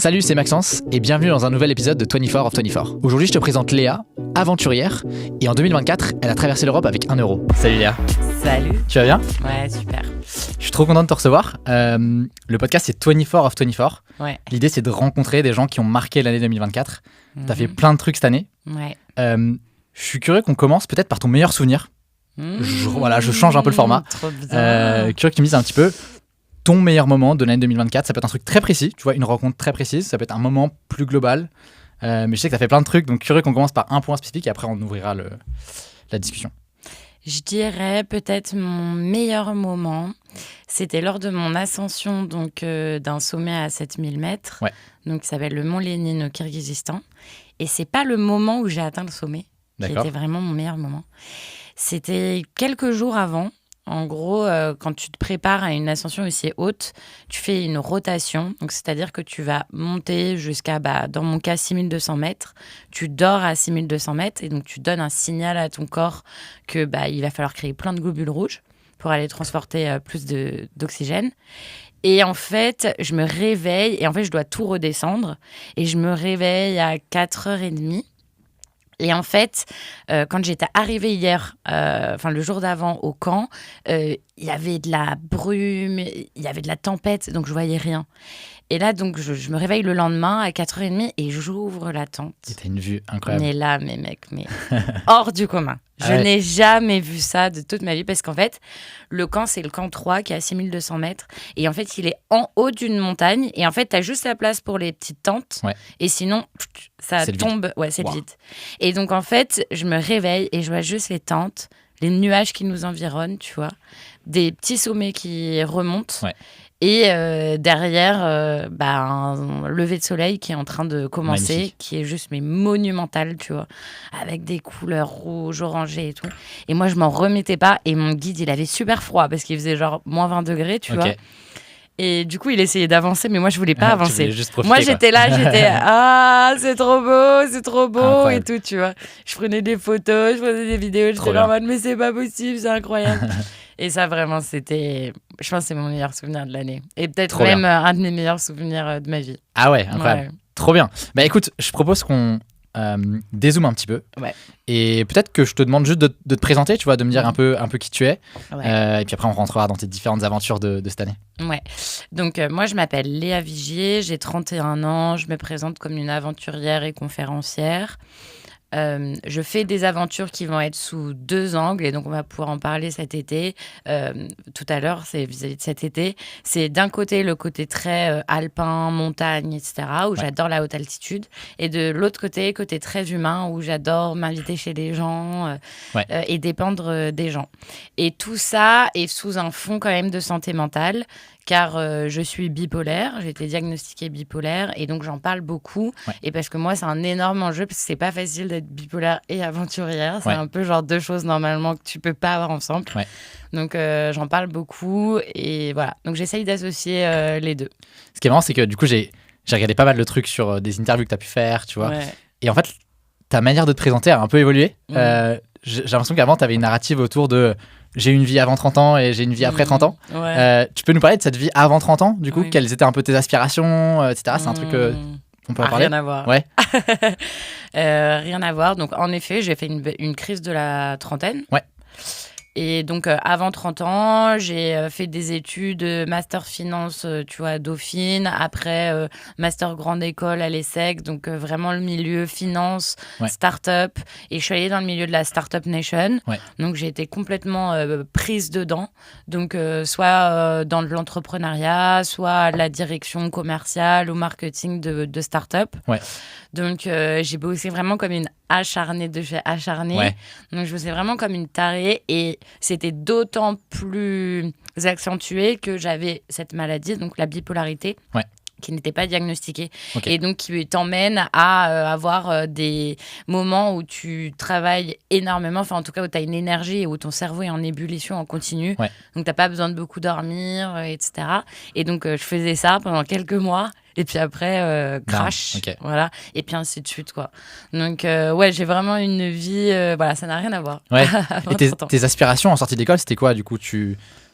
Salut, c'est Maxence et bienvenue dans un nouvel épisode de 24 of 24. Aujourd'hui, je te présente Léa, aventurière, et en 2024, elle a traversé l'Europe avec 1 euro. Salut Léa. Salut. Tu vas bien ? Ouais, super. Je suis trop content de te recevoir. Le podcast, c'est 24 of 24. Ouais. L'idée, c'est de rencontrer des gens qui ont marqué l'année 2024. T'as fait plein de trucs cette année. Ouais. Je suis curieux qu'on commence peut-être par ton meilleur souvenir. Je change un peu le format. Trop bien. Curieux que tu me dises un petit peu ton meilleur moment de l'année 2024. Ça peut être un truc très précis, tu vois, une rencontre très précise. Ça peut être un moment plus global. Mais je sais que tu as fait plein de trucs, donc curieux qu'on commence par un point spécifique et après on ouvrira la discussion. Je dirais peut-être mon meilleur moment. C'était lors de mon ascension d'un sommet à 7000 mètres, donc qui s'appelle le Mont Lénine au Kirghizistan. Et c'est pas le moment où j'ai atteint le sommet qui était vraiment mon meilleur moment. C'était quelques jours avant. En gros, quand tu te prépares à une ascension aussi haute, tu fais une rotation. Donc, c'est-à-dire que tu vas monter jusqu'à, dans mon cas, 6200 mètres. Tu dors à 6200 mètres et donc tu donnes un signal à ton corps que il va falloir créer plein de globules rouges pour aller transporter plus d'oxygène. Et en fait, je me réveille et en fait, je dois tout redescendre. Et je me réveille à 4h30. Et en fait, quand j'étais arrivée hier, le jour d'avant au camp, il y avait de la brume, il y avait de la tempête, donc je voyais rien. Et là, donc, je me réveille le lendemain à 4h30 et j'ouvre la tente. C'était une vue incroyable. Mais là, mes mecs, hors du commun. Je n'ai jamais vu ça de toute ma vie parce qu'en fait, le camp, c'est le camp 3 qui est à 6200 mètres. Et en fait, il est en haut d'une montagne. Et en fait, tu as juste la place pour les petites tentes. Ouais. Et sinon, ça tombe. Ouais, c'est vide. Et donc, en fait, je me réveille et je vois juste les tentes, les nuages qui nous environnent, tu vois, des petits sommets qui remontent. Ouais. Et derrière, un lever de soleil qui est en train de commencer, magnifique, qui est juste monumental, tu vois, avec des couleurs rouges, orangées et tout. Et moi, je m'en remettais pas. Et mon guide, il avait super froid parce qu'il faisait genre moins 20 degrés, tu vois. Et du coup, il essayait d'avancer, mais moi, je voulais pas avancer. Moi, j'étais là, c'est trop beau incroyable. Et tout, tu vois. Je prenais des photos, je prenais des vidéos, j'étais là en mode, mais c'est pas possible, c'est incroyable. Et ça, vraiment, je pense que c'est mon meilleur souvenir de l'année. Et peut-être trop même un de mes meilleurs souvenirs de ma vie. Ah ouais, incroyable. Ouais. Trop bien. Écoute, je propose qu'on dézoome un petit peu. Ouais. Et peut-être que je te demande juste de te présenter, tu vois, de me dire un peu qui tu es. Ouais. Et puis après, on rentrera dans tes différentes aventures de cette année. Ouais. Donc, moi, je m'appelle Léa Vigier, j'ai 31 ans, je me présente comme une aventurière et conférencière. Je fais des aventures qui vont être sous 2 angles et donc on va pouvoir en parler cet été. Tout à l'heure, c'est vis-à-vis de cet été. C'est d'un côté le côté très alpin, montagne, etc., où j'adore la haute altitude. Et de l'autre côté très humain, où j'adore m'inviter chez les gens et dépendre des gens. Et tout ça est sous un fond quand même de santé mentale. Car je suis bipolaire, j'ai été diagnostiquée bipolaire et donc j'en parle beaucoup. Ouais. Et parce que moi, c'est un énorme enjeu parce que c'est pas facile d'être bipolaire et aventurière. C'est un peu genre 2 choses normalement que tu peux pas avoir ensemble. Ouais. Donc j'en parle beaucoup et voilà. Donc j'essaye d'associer les deux. Ce qui est marrant, c'est que du coup, j'ai regardé pas mal de trucs sur des interviews que tu as pu faire, tu vois. Ouais. Et en fait, ta manière de te présenter a un peu évolué. J'ai l'impression qu'avant, tu avais une narrative autour de j'ai une vie avant 30 ans et j'ai une vie après 30 ans. Ouais. Tu peux nous parler de cette vie avant 30 ans, du coup, quelles étaient un peu tes aspirations, etc. C'est un truc on peut en parler. Rien à voir. Ouais. Rien à voir. Donc, en effet, j'ai fait une crise de la trentaine. Ouais. Et donc, avant 30 ans, j'ai fait des études master finance, tu vois, à Dauphine. Après, master grande école à l'ESSEC. Donc, vraiment le milieu finance, start-up. Et je suis allée dans le milieu de la Startup Nation. Ouais. Donc, j'ai été complètement prise dedans. Donc, soit dans l'entrepreneuriat, soit la direction commerciale ou marketing de start-up. Ouais. Donc, j'ai bossé vraiment comme une acharnée de chez acharnée. Ouais. Donc, je bossais vraiment comme une tarée. Et c'était d'autant plus accentué que j'avais cette maladie, donc la bipolarité. Ouais. Qui n'était pas diagnostiquée. Okay. Et donc, qui t'emmène à avoir des moments où tu travailles énormément, enfin, en tout cas, où tu as une énergie et où ton cerveau est en ébullition en continu. Ouais. Donc, tu n'as pas besoin de beaucoup dormir, etc. Et donc, je faisais ça pendant quelques mois. Et puis après, crash. Non. Okay. Voilà. Et puis ainsi de suite, quoi. Donc, j'ai vraiment une vie... ça n'a rien à voir. Ouais. Et tes aspirations en sortie d'école, c'était quoi, du coup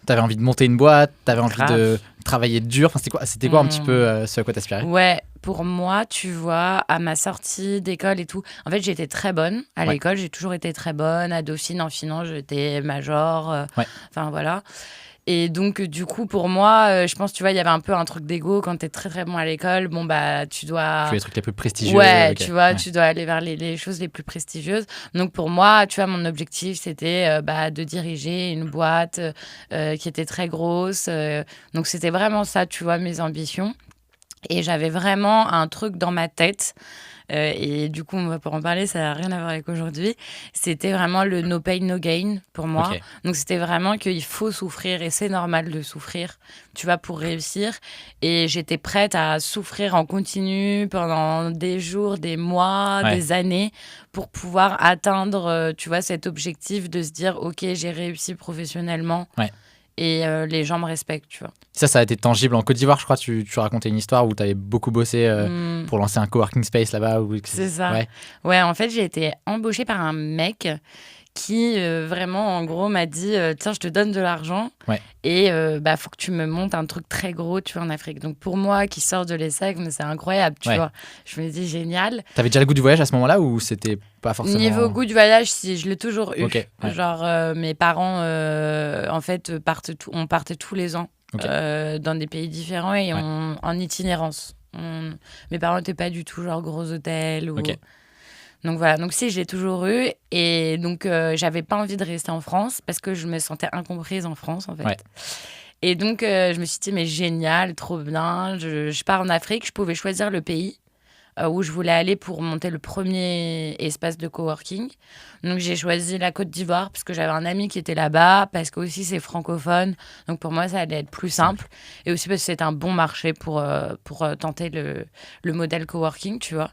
T'avais envie de monter une boîte, t'avais envie de travailler dur. Enfin, c'était quoi un petit peu ce à quoi t'aspirais ? Ouais, pour moi, tu vois, à ma sortie d'école et tout, en fait, j'étais très bonne à l'école. J'ai toujours été très bonne. À Dauphine, en finance, j'étais major. Enfin, voilà. Et donc, du coup, pour moi, je pense, tu vois, il y avait un peu un truc d'ego. Quand t'es très, très bon à l'école, bon, bah, tu dois... Tu fais les trucs les plus prestigieux. Ouais, tu vois, tu dois aller vers les choses les plus prestigieuses. Donc, pour moi, tu vois, mon objectif, c'était de diriger une boîte qui était très grosse. Donc, c'était vraiment ça, tu vois, mes ambitions. Et j'avais vraiment un truc dans ma tête. Et du coup, pour en parler, ça n'a rien à voir avec aujourd'hui. C'était vraiment le no pain, no gain pour moi. Okay. Donc, c'était vraiment qu'il faut souffrir et c'est normal de souffrir, tu vois, pour réussir. Et j'étais prête à souffrir en continu pendant des jours, des mois, des années pour pouvoir atteindre, tu vois, cet objectif de se dire, OK, j'ai réussi professionnellement. Et les gens me respectent, tu vois. Ça a été tangible en Côte d'Ivoire, je crois. Tu racontais une histoire où tu avais beaucoup bossé pour lancer un coworking space là-bas. C'est ça. Ouais, en fait, j'ai été embauchée par un mec qui vraiment, en gros, m'a dit tiens, je te donne de l'argent et faut que tu me montes un truc très gros, tu vois, en Afrique. Donc, pour moi, qui sort de l'ESSEC, c'est incroyable, tu vois. Je me dis génial. T'avais déjà le goût du voyage à ce moment-là ou c'était pas forcément... Niveau goût du voyage, si, je l'ai toujours eu. Genre, mes parents, en fait, on partait tous les ans dans des pays différents et en itinérance. Mes parents n'étaient pas du tout genre gros hôtels ou... Donc voilà, donc si, j'ai toujours eu. Et donc, j'avais pas envie de rester en France parce que je me sentais incomprise en France, en fait. Et donc, je me suis dit, mais génial, trop bien. Je pars en Afrique, je pouvais choisir le pays où je voulais aller pour monter le premier espace de coworking. Donc, j'ai choisi la Côte d'Ivoire parce que j'avais un ami qui était là-bas, parce que aussi c'est francophone. Donc, pour moi, ça allait être plus simple. Et aussi parce que c'est un bon marché pour tenter le modèle coworking, tu vois.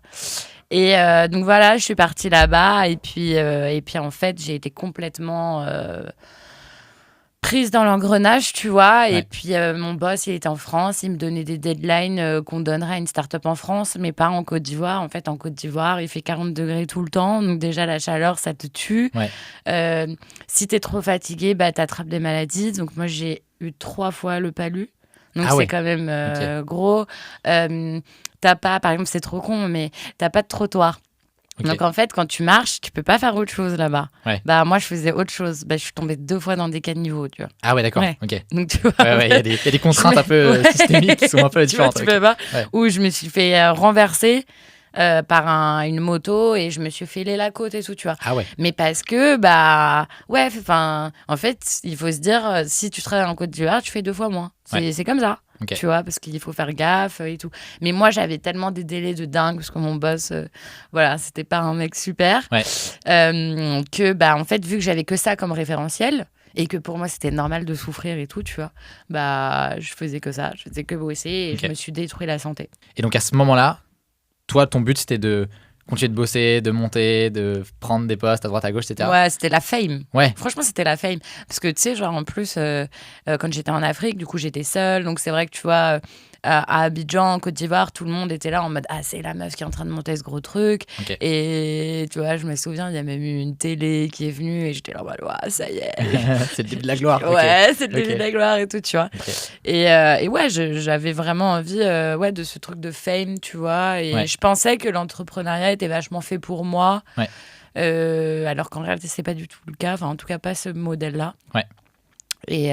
Et donc voilà, je suis partie là-bas et puis en fait, j'ai été complètement prise dans l'engrenage, tu vois. Et puis mon boss, il était en France, il me donnait des deadlines qu'on donnerait à une start-up en France, mais pas en Côte d'Ivoire. En fait, en Côte d'Ivoire, il fait 40 degrés tout le temps, donc déjà la chaleur, ça te tue. Si t'es trop fatigué, t'attrapes des maladies. Donc moi, j'ai eu 3 fois le palu. Donc c'est quand même gros. T'as pas, par exemple, c'est trop con, mais t'as pas de trottoir. Donc en fait, quand tu marches, tu peux pas faire autre chose là-bas. Moi, je faisais autre chose. Je suis tombée 2 fois dans des caniveaux, tu vois. Ah ouais, d'accord. Ok. Donc tu vois. Il y a des contraintes un peu systémiques qui sont un peu différentes. Tu peux pas. Où je me suis fait renverser par une moto et je me suis fait la côte et tout, tu vois. Ah ouais. Mais parce que en fait, il faut se dire, si tu travailles en Côte d'Ivoire, tu fais 2 fois moins. C'est comme ça. Tu vois, parce qu'il faut faire gaffe et tout. Mais moi, j'avais tellement des délais de dingue parce que mon boss, c'était pas un mec super, que en fait, vu que j'avais que ça comme référentiel et que pour moi, c'était normal de souffrir et tout, tu vois, je faisais que ça, je faisais que bosser et je me suis détruit la santé. Et donc à ce moment-là, toi, ton but, c'était de continuer de bosser, de monter, de prendre des postes à droite à gauche, etc. Ouais, c'était la fame. Franchement, c'était la fame. Parce que, tu sais, genre, en plus, quand j'étais en Afrique, du coup, j'étais seule. Donc, c'est vrai que, tu vois, à Abidjan, en Côte d'Ivoire, tout le monde était là en mode « Ah, c'est la meuf qui est en train de monter ce gros truc. » Et, tu vois, je me souviens, il y a même eu une télé qui est venue et j'étais là en mode « ça y est. » C'est le début de la gloire. Ouais, c'est le début de la gloire et tout, tu vois. Et ouais, j'avais vraiment envie de ce truc de fame, tu vois. Et je pensais que l'entrepreneuriat était vachement fait pour moi. Alors qu'en réalité, c'est pas du tout le cas. Enfin, en tout cas, pas ce modèle-là. Et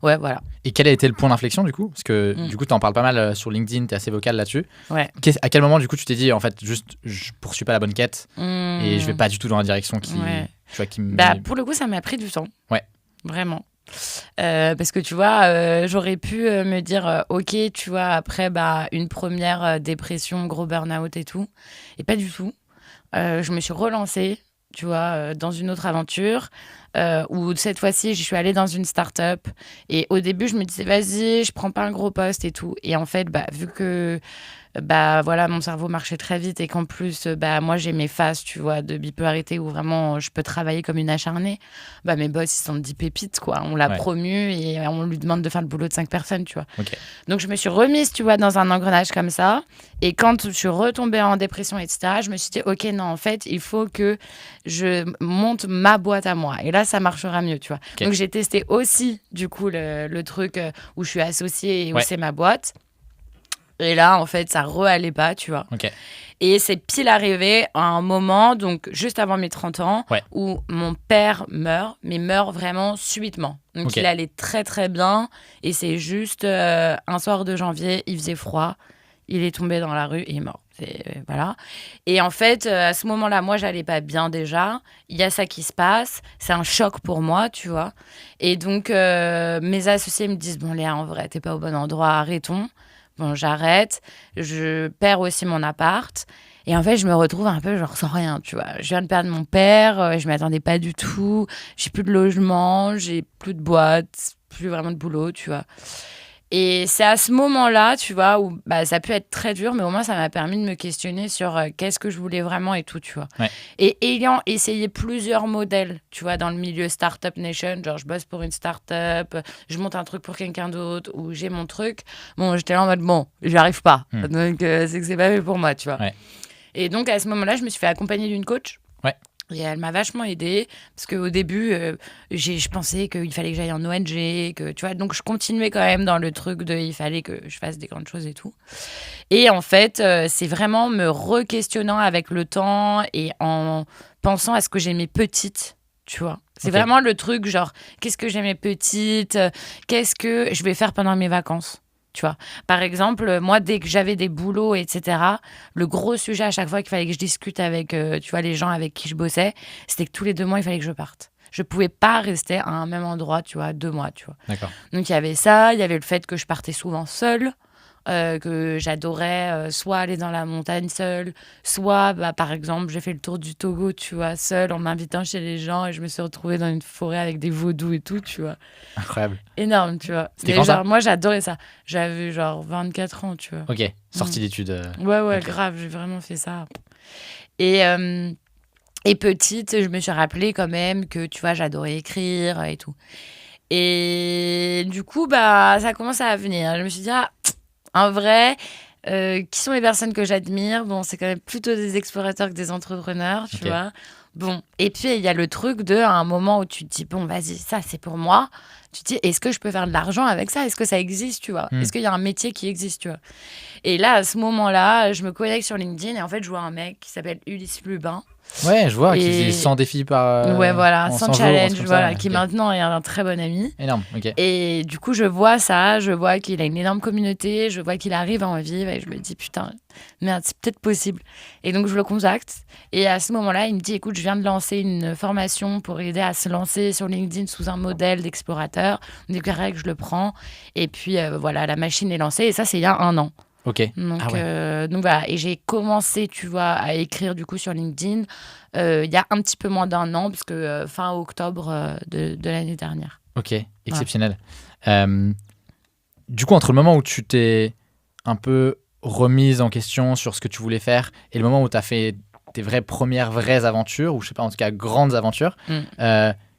voilà. Et quel a été le point d'inflexion du coup ? Parce que du coup, tu en parles pas mal sur LinkedIn, tu es assez vocal là-dessus. À quel moment du coup tu t'es dit en fait, juste je poursuis pas la bonne quête et je vais pas du tout dans la direction qui me... Pour le coup, ça m'a pris du temps. Vraiment. Parce que tu vois, j'aurais pu me dire ok, tu vois, après une première dépression, gros burn-out et tout. Et pas du tout. Je me suis relancée, tu vois, dans une autre aventure. Où cette fois-ci, je suis allée dans une start-up et au début, je me disais vas-y, je prends pas un gros poste et tout. Et en fait, vu que mon cerveau marchait très vite et qu'en plus, moi, j'ai mes phases, tu vois, de bipolarité où vraiment je peux travailler comme une acharnée. Mes boss, ils se sont dit pépites, quoi. On l'a promu et on lui demande de faire le boulot de 5 personnes, tu vois. Donc, je me suis remise, tu vois, dans un engrenage comme ça. Et quand je suis retombée en dépression, etc., je me suis dit, ok, non, en fait, il faut que je monte ma boîte à moi. Et là, ça marchera mieux, tu vois. Donc, j'ai testé aussi, du coup, le truc où je suis associée et où c'est ma boîte. Et là, en fait, ça allait pas, tu vois. Ok. Et c'est pile arrivé à un moment, donc juste avant mes 30 ans, où mon père meurt, mais meurt vraiment subitement. Donc il allait très très bien, et c'est juste un soir de janvier, il faisait froid, il est tombé dans la rue et il est mort. Voilà. Et en fait, à ce moment-là, moi, j'allais pas bien déjà. Il y a ça qui se passe. C'est un choc pour moi, tu vois. Et donc, mes associés me disent, bon, Léa, en vrai, t'es pas au bon endroit, arrêtons. Bon, j'arrête. Je perds aussi mon appart. Et en fait, je me retrouve un peu genre sans rien, tu vois. Je viens de perdre mon père, je m'attendais pas du tout. J'ai plus de logement, j'ai plus de boîte, plus vraiment de boulot, tu vois. Et c'est à ce moment-là, tu vois, où ça a pu être très dur, mais au moins ça m'a permis de me questionner sur qu'est-ce que je voulais vraiment et tout, tu vois. Ouais. Et ayant essayé plusieurs modèles, tu vois, dans le milieu Startup Nation, genre je bosse pour une startup, je monte un truc pour quelqu'un d'autre, ou j'ai mon truc, bon, j'étais là en mode, bon, j'y arrive pas. Donc c'est que c'est pas fait pour moi, tu vois. Ouais. Et donc à ce moment-là, je me suis fait accompagner d'une coach. Ouais. Et elle m'a vachement aidée parce qu'au début, je pensais qu'il fallait que j'aille en ONG, que, tu vois, donc je continuais quand même dans le truc de il fallait que je fasse des grandes choses et tout. Et en fait, c'est vraiment me re-questionnant avec le temps et en pensant à ce que j'aimais petite, tu vois. C'est vraiment le truc genre, qu'est-ce que j'aimais petite, qu'est-ce que je vais faire pendant mes vacances. Tu vois, par exemple, moi, dès que j'avais des boulots, etc., le gros sujet à chaque fois qu'il fallait que je discute avec, tu vois, les gens avec qui je bossais, c'était que tous les 2 mois, il fallait que je parte. Je pouvais pas rester à un même endroit, tu vois, 2 mois, tu vois. D'accord. Donc, il y avait ça, il y avait le fait que je partais souvent seule, que j'adorais soit aller dans la montagne seule, soit, par exemple, j'ai fait le tour du Togo, tu vois, seule, en m'invitant chez les gens, et je me suis retrouvée dans une forêt avec des vaudous et tout, tu vois. Incroyable. Énorme, tu vois. C'était quand ça ? Moi, j'adorais ça. J'avais genre 24 ans, tu vois. Ok, sortie d'études. Ouais, okay. Grave, j'ai vraiment fait ça. Et petite, je me suis rappelé quand même que, tu vois, j'adorais écrire et tout. Et du coup, ça commence à venir. Je me suis dit, en vrai, qui sont les personnes que j'admire ? Bon, c'est quand même plutôt des explorateurs que des entrepreneurs, tu vois. Bon, et puis il y a le truc à un moment où tu te dis, bon, vas-y, ça c'est pour moi. Tu te dis, est-ce que je peux faire de l'argent avec ça ? Est-ce que ça existe, tu vois ? Est-ce qu'il y a un métier qui existe, tu vois ? Et là, à ce moment-là, je me connecte sur LinkedIn et en fait, je vois un mec qui s'appelle Ulysse Lubin. Ouais, je vois, qui faisait 100 défis par... ouais, voilà, 100 challenges, voilà, qui okay. maintenant est un très bon ami. Énorme, ok. Et du coup, je vois ça, je vois qu'il a une énorme communauté, je vois qu'il arrive à en vivre et je me dis, putain, merde, c'est peut-être possible. Et donc, je le contacte. Et à ce moment-là, il me dit, écoute, je viens de lancer une formation pour aider à se lancer sur LinkedIn sous un modèle d'explorateur. On dit que je le prends. Et puis, voilà, la machine est lancée. Et ça, c'est il y a 1 an. Ok. Donc voilà, et j'ai commencé, tu vois, à écrire du coup sur LinkedIn il y a un petit peu moins d'1 an, parce que fin octobre de l'année dernière. Ok, exceptionnel. Du coup, entre le moment où tu t'es un peu remise en question sur ce que tu voulais faire et le moment où tu as fait tes vraies aventures, ou je sais pas, en tout cas grandes aventures,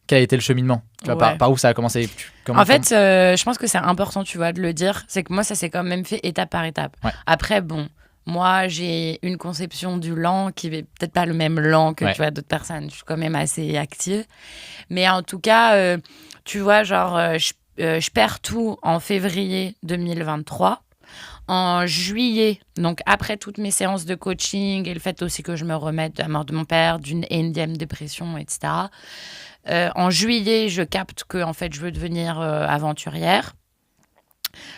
quel a été le cheminement ? Tu vois, par où ça a commencé ? En fait, je pense que c'est important, tu vois, de le dire. C'est que moi, ça s'est quand même fait étape par étape. Ouais. Après, bon, moi, j'ai une conception du lent qui n'est peut-être pas le même lent que tu vois, d'autres personnes. Je suis quand même assez active. Mais en tout cas, tu vois, genre, je perds tout en février 2023. En juillet, donc après toutes mes séances de coaching et le fait aussi que je me remette de la mort de mon père, d'une énième dépression, etc., en juillet, je capte que en fait, je veux devenir aventurière.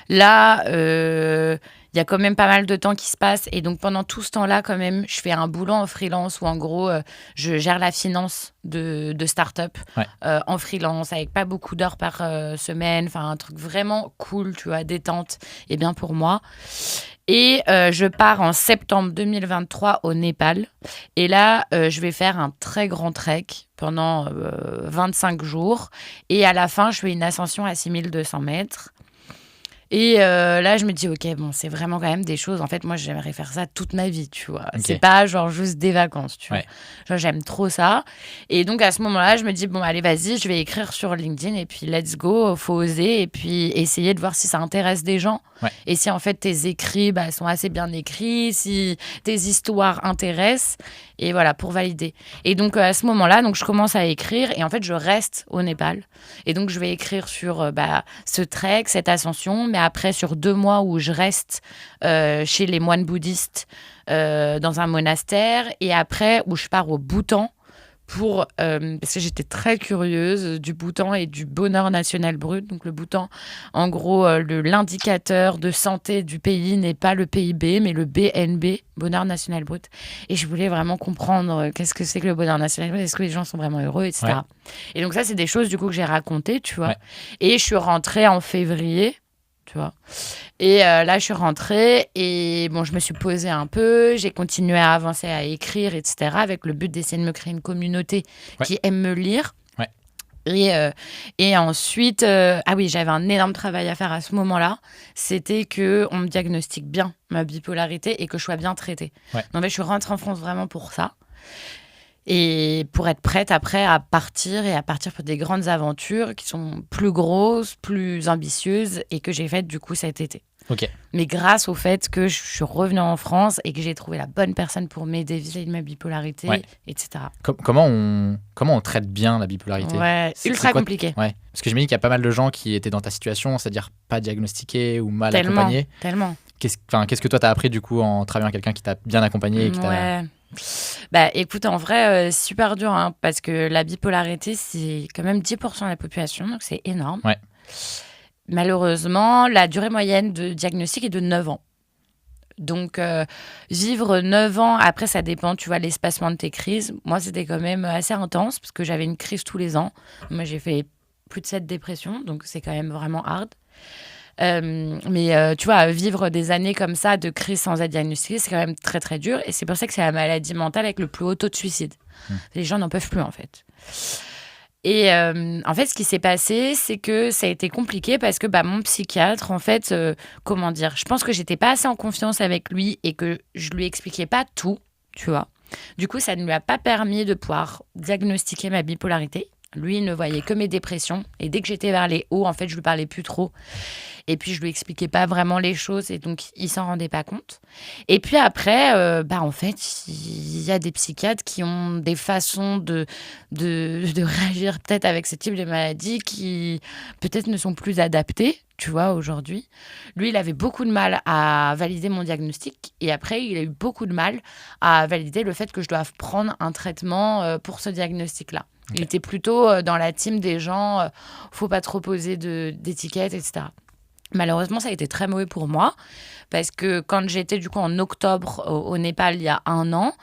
Là, il y a quand même pas mal de temps qui se passe. Et donc, pendant tout ce temps-là, quand même, je fais un boulot en freelance où, en gros, je gère la finance de start-up en freelance avec pas beaucoup d'heures par semaine. Enfin, un truc vraiment cool, tu vois, détente et bien pour moi. Et je pars en septembre 2023 au Népal. Et là, je vais faire un très grand trek pendant 25 jours. Et à la fin, je fais une ascension à 6200 mètres. Et là, je me dis, ok, bon, c'est vraiment quand même des choses. En fait, moi, j'aimerais faire ça toute ma vie, tu vois. Okay. C'est pas genre juste des vacances, tu vois. Genre, j'aime trop ça. Et donc, à ce moment-là, je me dis, bon, allez, vas-y, je vais écrire sur LinkedIn et puis let's go, faut oser et puis essayer de voir si ça intéresse des gens. Et si, en fait, tes écrits sont assez bien écrits, si tes histoires intéressent. Et voilà, pour valider. Et donc, à ce moment-là, donc, je commence à écrire et en fait, je reste au Népal. Et donc, je vais écrire sur ce trek, cette ascension, mais après, sur 2 mois où je reste chez les moines bouddhistes dans un monastère, et après où je pars au Bhoutan parce que j'étais très curieuse du Bhoutan et du bonheur national brut. Donc le Bhoutan, en gros, l'indicateur de santé du pays n'est pas le PIB, mais le BNB, bonheur national brut. Et je voulais vraiment comprendre qu'est-ce que c'est que le bonheur national brut, est-ce que les gens sont vraiment heureux, etc. Ouais. Et donc ça, c'est des choses du coup que j'ai racontées, tu vois. Ouais. Et je suis rentrée en février, tu vois. Et là, je suis rentrée et bon, je me suis posée un peu, j'ai continué à avancer, à écrire, etc. avec le but d'essayer de me créer une communauté qui aime me lire. Ouais. Et ensuite, j'avais un énorme travail à faire à ce moment-là. C'était qu'on me diagnostique bien ma bipolarité et que je sois bien traitée. Ouais. Donc, en fait, je suis rentrée en France vraiment pour ça. Et pour être prête après à partir pour des grandes aventures qui sont plus grosses, plus ambitieuses et que j'ai faites du coup cet été. Okay. Mais grâce au fait que je suis revenue en France et que j'ai trouvé la bonne personne pour m'aider vis-à-vis de ma bipolarité, etc. Comment on traite bien la bipolarité ? C'est ultra compliqué. Ouais. Parce que j'imagine qu'il y a pas mal de gens qui étaient dans ta situation, c'est-à-dire pas diagnostiqués ou mal accompagnés. Tellement. Qu'est-ce que toi t'as appris du coup en travaillant avec quelqu'un qui t'a bien accompagné et qui t'a... Bah écoute, en vrai, super dur, hein, parce que la bipolarité, c'est quand même 10% de la population, donc c'est énorme. Ouais. Malheureusement, la durée moyenne de diagnostic est de 9 ans. Donc, vivre 9 ans, après, ça dépend, tu vois, l'espacement de tes crises. Moi, c'était quand même assez intense, parce que j'avais une crise tous les ans. Moi, j'ai fait plus de 7 dépressions, donc c'est quand même vraiment hard. Mais tu vois, vivre des années comme ça de crise sans être diagnostiqué, c'est quand même très très dur, et c'est pour ça que c'est la maladie mentale avec le plus haut taux de suicide. Les gens n'en peuvent plus en fait. Et en fait, ce qui s'est passé, c'est que ça a été compliqué parce que mon psychiatre, en fait, je pense que j'étais pas assez en confiance avec lui et que je lui expliquais pas tout, tu vois. Du coup, ça ne lui a pas permis de pouvoir diagnostiquer ma bipolarité. Lui, il ne voyait que mes dépressions. Et dès que j'étais vers les hauts, en fait, je lui parlais plus trop. Et puis, je lui expliquais pas vraiment les choses. Et donc, il s'en rendait pas compte. Et puis après, en fait, il y a des psychiatres qui ont des façons de réagir peut-être avec ce type de maladie qui peut-être ne sont plus adaptées, tu vois, aujourd'hui. Lui, il avait beaucoup de mal à valider mon diagnostic. Et après, il a eu beaucoup de mal à valider le fait que je doive prendre un traitement pour ce diagnostic-là. Okay. Il était plutôt dans la team des gens, faut pas trop poser d'étiquettes, etc. Malheureusement, ça a été très mauvais pour moi parce que quand j'étais du coup en octobre au Népal il y a 1 an,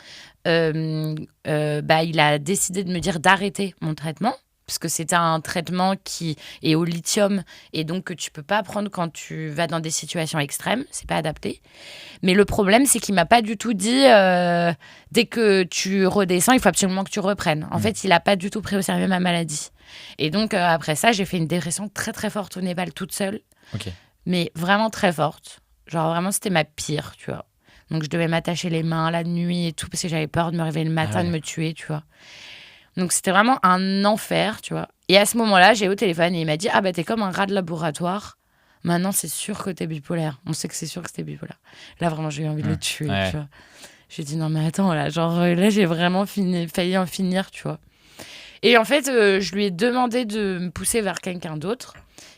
il a décidé de me dire d'arrêter mon traitement parce que c'était un traitement qui est au lithium et donc que tu peux pas prendre quand tu vas dans des situations extrêmes, c'est pas adapté. Mais le problème, c'est qu'il m'a pas du tout dit dès que tu redescends, il faut absolument que tu reprennes. En fait, il a pas du tout pris au sérieux ma maladie. Et donc après ça, j'ai fait une dépression très très forte au Népal toute seule. Okay. Mais vraiment très forte. Genre vraiment, c'était ma pire, tu vois. Donc je devais m'attacher les mains la nuit et tout parce que j'avais peur de me réveiller le matin, de me tuer, tu vois. Donc c'était vraiment un enfer, tu vois. Et à ce moment-là, j'ai eu au téléphone et il m'a dit « Ah t'es comme un rat de laboratoire. Maintenant, c'est sûr que t'es bipolaire. On sait que c'est sûr que t'es bipolaire. » Là, vraiment, j'ai eu envie de le tuer, tu vois. J'ai dit « Non, mais attends, là, là, j'ai vraiment failli en finir, tu vois. » Et en fait, je lui ai demandé de me pousser vers quelqu'un d'autre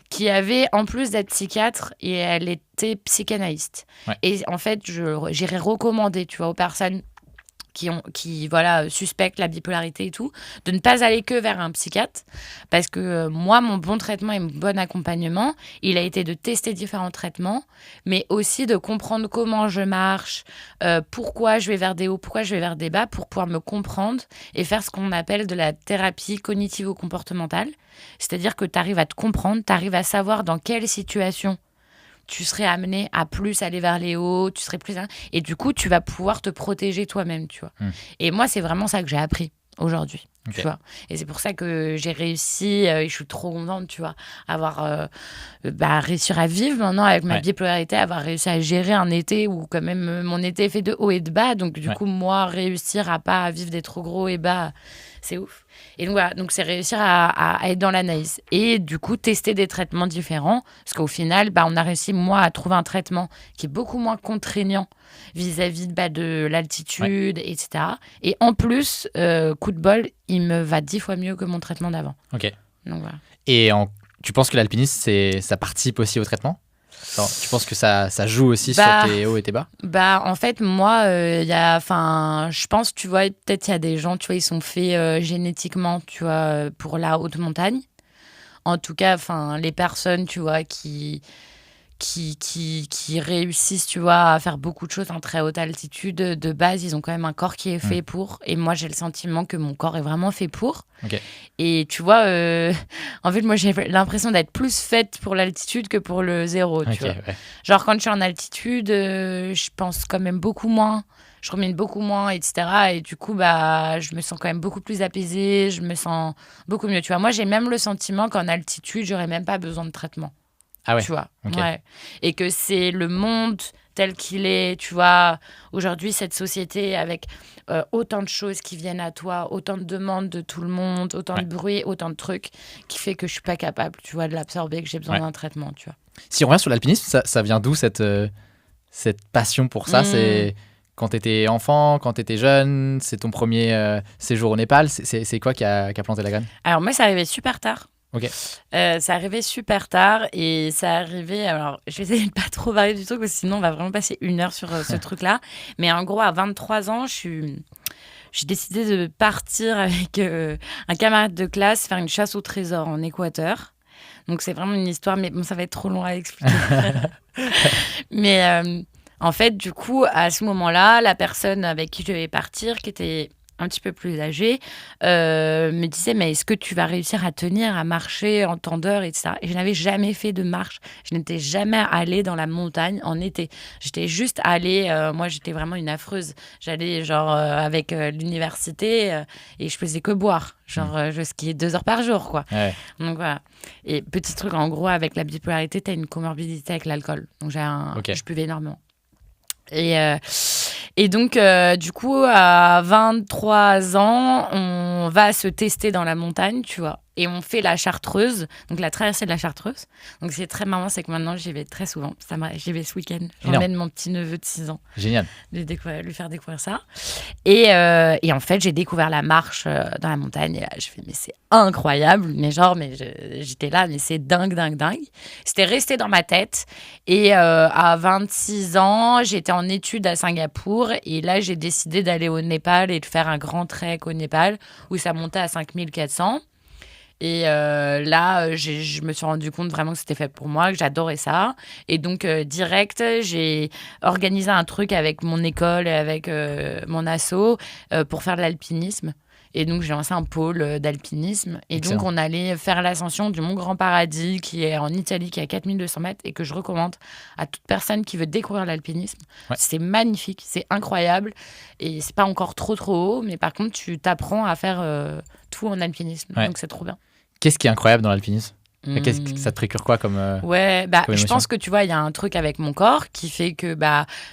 qui avait, en plus d'être psychiatre, et elle était psychanalyste. Ouais. Et en fait, j'irais recommander, tu vois, aux personnes qui suspectent la bipolarité et tout, de ne pas aller que vers un psychiatre. Parce que moi, mon bon traitement et mon bon accompagnement, il a été de tester différents traitements, mais aussi de comprendre comment je marche, pourquoi je vais vers des hauts, pourquoi je vais vers des bas, pour pouvoir me comprendre et faire ce qu'on appelle de la thérapie cognitivo-comportementale. C'est-à-dire que tu arrives à te comprendre, tu arrives à savoir dans quelle situation tu serais amené à plus aller vers les hauts, tu serais plus... Et du coup, tu vas pouvoir te protéger toi-même, tu vois. Et moi, c'est vraiment ça que j'ai appris aujourd'hui, tu vois. Et c'est pour ça que j'ai réussi, et je suis trop contente, tu vois, avoir réussir à vivre maintenant avec ma bipolarité, avoir réussi à gérer un été où quand même mon été est fait de hauts et de bas. Donc du coup, moi, réussir à pas vivre des trop gros et bas, c'est ouf. Et donc voilà, donc c'est réussir à être dans l'analyse et du coup tester des traitements différents, parce qu'au final, on a réussi, moi, à trouver un traitement qui est beaucoup moins contraignant vis-à-vis de l'altitude, etc. Et en plus, coup de bol, il me va 10 fois mieux que mon traitement d'avant. Ok. Donc voilà. Et tu penses que l'alpinisme, ça participe aussi au traitement ? Alors, tu penses que ça joue aussi sur tes hauts et tes bas? En fait, moi, je pense, tu vois, peut-être il y a des gens, tu vois, ils sont faits génétiquement, tu vois, pour la haute montagne. En tout cas, les personnes, tu vois, qui réussissent, tu vois, à faire beaucoup de choses en très haute altitude, de base, ils ont quand même un corps qui est fait pour. Et moi, j'ai le sentiment que mon corps est vraiment fait pour. Okay. Et tu vois, en fait, moi, j'ai l'impression d'être plus faite pour l'altitude que pour le zéro, tu vois. Ouais. Genre, quand je suis en altitude, je pense quand même beaucoup moins. Je rumine beaucoup moins, etc. Et du coup, je me sens quand même beaucoup plus apaisée. Je me sens beaucoup mieux. Tu vois, moi, j'ai même le sentiment qu'en altitude, j'aurais même pas besoin de traitement. Ah ouais. Tu vois, okay. Ouais. Et que c'est le monde tel qu'il est, tu vois. Aujourd'hui, cette société avec autant de choses qui viennent à toi, autant de demandes de tout le monde, autant de bruit, autant de trucs, qui fait que je suis pas capable, tu vois, de l'absorber, que j'ai besoin d'un traitement, tu vois. Si on revient sur l'alpinisme, ça vient d'où cette passion pour ça? C'est quand tu étais enfant, quand tu étais jeune, c'est ton premier séjour au Népal, c'est quoi qui a planté la graine? Alors moi, ça arrivait super tard. Ok. Ça arrivait super tard et ça arrivait. Alors, je vais essayer de pas trop parler du truc parce que sinon, on va vraiment passer 1 heure sur ce truc-là. Mais en gros, à 23 ans, j'ai décidé de partir avec un camarade de classe faire une chasse au trésor en Équateur. Donc, c'est vraiment une histoire, mais bon, ça va être trop long à expliquer. Mais en fait, du coup, à ce moment-là, la personne avec qui je devais partir, qui était un petit peu plus âgée, me disait mais est-ce que tu vas réussir à tenir, à marcher en temps d'heure, etc. Et je n'avais jamais fait de marche. Je n'étais jamais allée dans la montagne en été. J'étais juste allée, moi j'étais vraiment une affreuse. J'allais genre avec l'université et je faisais que boire. Genre je skiais 2 heures par jour, quoi. Ouais. Donc voilà. Et petit truc, en gros, avec la bipolarité, tu as une comorbidité avec l'alcool. Donc je buvais énormément. Et donc, du coup, à 23 ans, on va se tester dans la montagne, tu vois. Et on fait la Chartreuse, donc la traversée de la Chartreuse. Donc, c'est très marrant, c'est que maintenant, j'y vais très souvent. J'y vais ce week-end. J'emmène mon petit neveu de 6 ans. Génial. Lui faire découvrir ça. Et en fait, j'ai découvert la marche dans la montagne. Et là, je fais, mais c'est incroyable. Mais j'étais là, mais c'est dingue. C'était resté dans ma tête. Et à 26 ans, j'étais en études à Singapour. Et là, j'ai décidé d'aller au Népal et de faire un grand trek au Népal où ça montait à 5400. Et là, je me suis rendu compte vraiment que c'était fait pour moi, que j'adorais ça. Et donc, direct, j'ai organisé un truc avec mon école et avec mon asso pour faire de l'alpinisme. Et donc, j'ai lancé un pôle d'alpinisme. Et Excellent. Donc, on allait faire l'ascension du Mont Grand Paradis, qui est en Italie, qui est à 4200 mètres, et que je recommande à toute personne qui veut découvrir l'alpinisme. Ouais. C'est magnifique, c'est incroyable. Et c'est pas encore trop haut, mais par contre, tu t'apprends à faire tout en alpinisme. Ouais. Donc, c'est trop bien. Qu'est-ce qui est incroyable dans l'alpinisme? Ça te procure quoi comme je pense que tu vois, il y a un truc avec mon corps qui fait que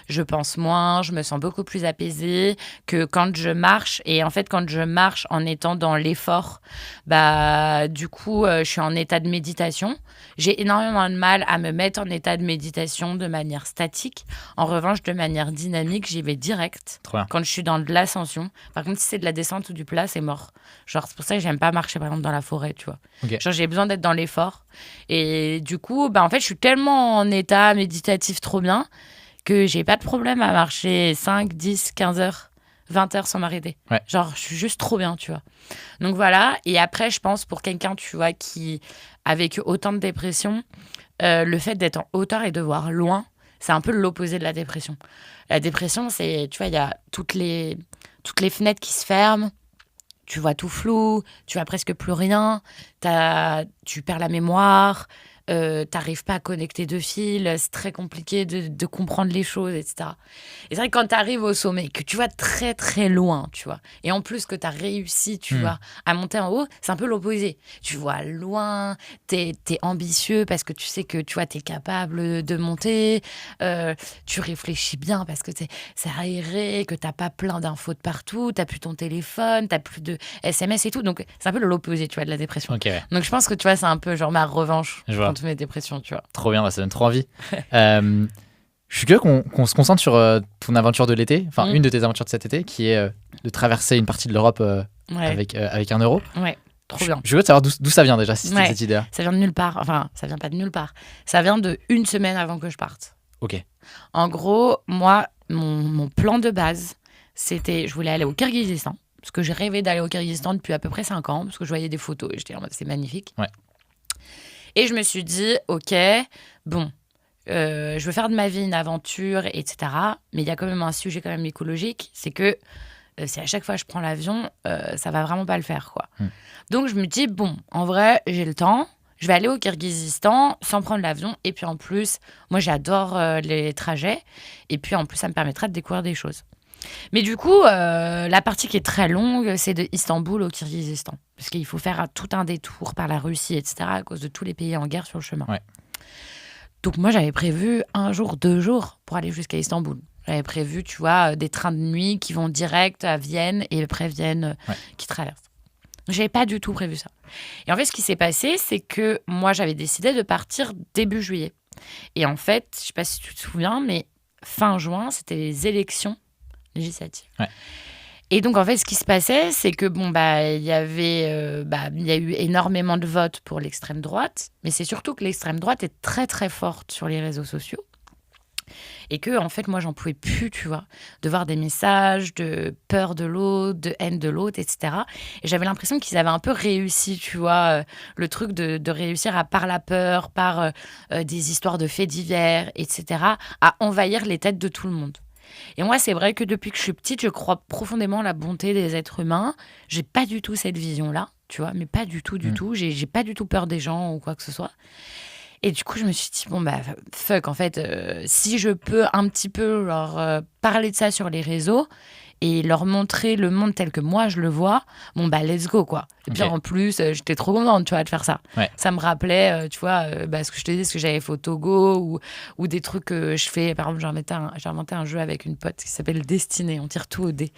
je pense moins, je me sens beaucoup plus apaisée que quand je marche. Et en fait, quand je marche en étant dans l'effort, du coup, je suis en état de méditation. J'ai énormément de mal à me mettre en état de méditation de manière statique. En revanche, de manière dynamique, j'y vais direct. Quand je suis dans de l'ascension. Par contre, si c'est de la descente ou du plat, c'est mort. Genre, c'est pour ça que j'aime pas marcher, par exemple, dans la forêt, tu vois. Okay. Genre, j'ai besoin d'être dans l'effort. Et du coup, en fait, je suis tellement en état méditatif trop bien que j'ai pas de problème à marcher 5, 10, 15 heures, 20 heures sans m'arrêter. Ouais. Genre, je suis juste trop bien, tu vois. Donc voilà. Et après, je pense pour quelqu'un, tu vois, qui a vécu autant de dépression, le fait d'être en hauteur et de voir loin, c'est un peu l'opposé de la dépression. La dépression, c'est, tu vois, il y a toutes les fenêtres qui se ferment. Tu vois tout flou, tu vois presque plus rien, tu perds la mémoire, t'arrives pas à connecter deux fils, c'est très compliqué de comprendre les choses, etc. Et c'est vrai que quand t'arrives au sommet, que tu vois très très loin, tu vois, et en plus que t'as réussi, tu vois, à monter en haut, c'est un peu l'opposé. Tu vois loin, t'es ambitieux parce que tu sais que tu vois, t'es capable de monter, tu réfléchis bien parce que c'est aéré, que t'as pas plein d'infos de partout, t'as plus ton téléphone, t'as plus de SMS et tout, donc c'est un peu l'opposé, tu vois, de la dépression. Okay, ouais. Donc je pense que tu vois, c'est un peu genre ma revanche contre mes dépressions, tu vois. Trop bien, ça donne trop envie. Je suis curieux qu'on se concentre sur ton aventure de l'été, enfin une de tes aventures de cet été, qui est de traverser une partie de l'Europe avec 1 euro. Ouais. Trop bien. Je veux savoir d'où ça vient déjà, cette idée. Ça vient de nulle part. Enfin, ça vient pas de nulle part. Ça vient de 1 semaine avant que je parte. Ok. En gros, moi, mon plan de base, c'était, je voulais aller au Kirghizistan. Parce que j'ai rêvé d'aller au Kirghizistan depuis à peu près 5 ans. Parce que je voyais des photos et j'étais en mode, c'est magnifique. Ouais. Et je me suis dit, ok, bon, je veux faire de ma vie une aventure, etc. Mais il y a quand même un sujet quand même écologique. C'est que si à chaque fois je prends l'avion, ça va vraiment pas le faire, quoi. Donc je me dis, bon, en vrai, j'ai le temps. Je vais aller au Kirghizistan sans prendre l'avion. Et puis en plus, moi j'adore les trajets. Et puis en plus, ça me permettra de découvrir des choses. Mais du coup, la partie qui est très longue, c'est de Istanbul au Kirghizistan. Parce qu'il faut faire tout un détour par la Russie, etc. à cause de tous les pays en guerre sur le chemin. Ouais. Donc moi, j'avais prévu 1 jour, 2 jours pour aller jusqu'à Istanbul. J'avais prévu, tu vois, des trains de nuit qui vont direct à Vienne et après Vienne qui traversent. J'avais pas du tout prévu ça. Et en fait, ce qui s'est passé, c'est que moi, j'avais décidé de partir début juillet. Et en fait, je sais pas si tu te souviens, mais fin juin, c'était les élections législatives. Ouais. Et donc, en fait, ce qui se passait, c'est que, il y a eu énormément de votes pour l'extrême droite, mais c'est surtout que l'extrême droite est très, très forte sur les réseaux sociaux. Et que, en fait, moi, j'en pouvais plus, tu vois, de voir des messages de peur de l'autre, de haine de l'autre, etc. Et j'avais l'impression qu'ils avaient un peu réussi, tu vois, le truc de réussir par la peur, par des histoires de faits divers, etc., à envahir les têtes de tout le monde. Et moi, c'est vrai que depuis que je suis petite, je crois profondément à la bonté des êtres humains. J'ai pas du tout cette vision-là, tu vois, mais pas du tout, du tout. J'ai pas du tout peur des gens ou quoi que ce soit. Et du coup, je me suis dit, fuck, en fait, si je peux un petit peu leur parler de ça sur les réseaux et leur montrer le monde tel que moi, je le vois, let's go, quoi. Et puis en plus, j'étais trop contente, tu vois, de faire ça. Ouais. Ça me rappelait, tu vois, ce que je te disais, ce que j'avais fait au Togo ou des trucs que je fais. Par exemple, j'ai inventé un jeu avec une pote qui s'appelle Destinée. On tire tout au dé.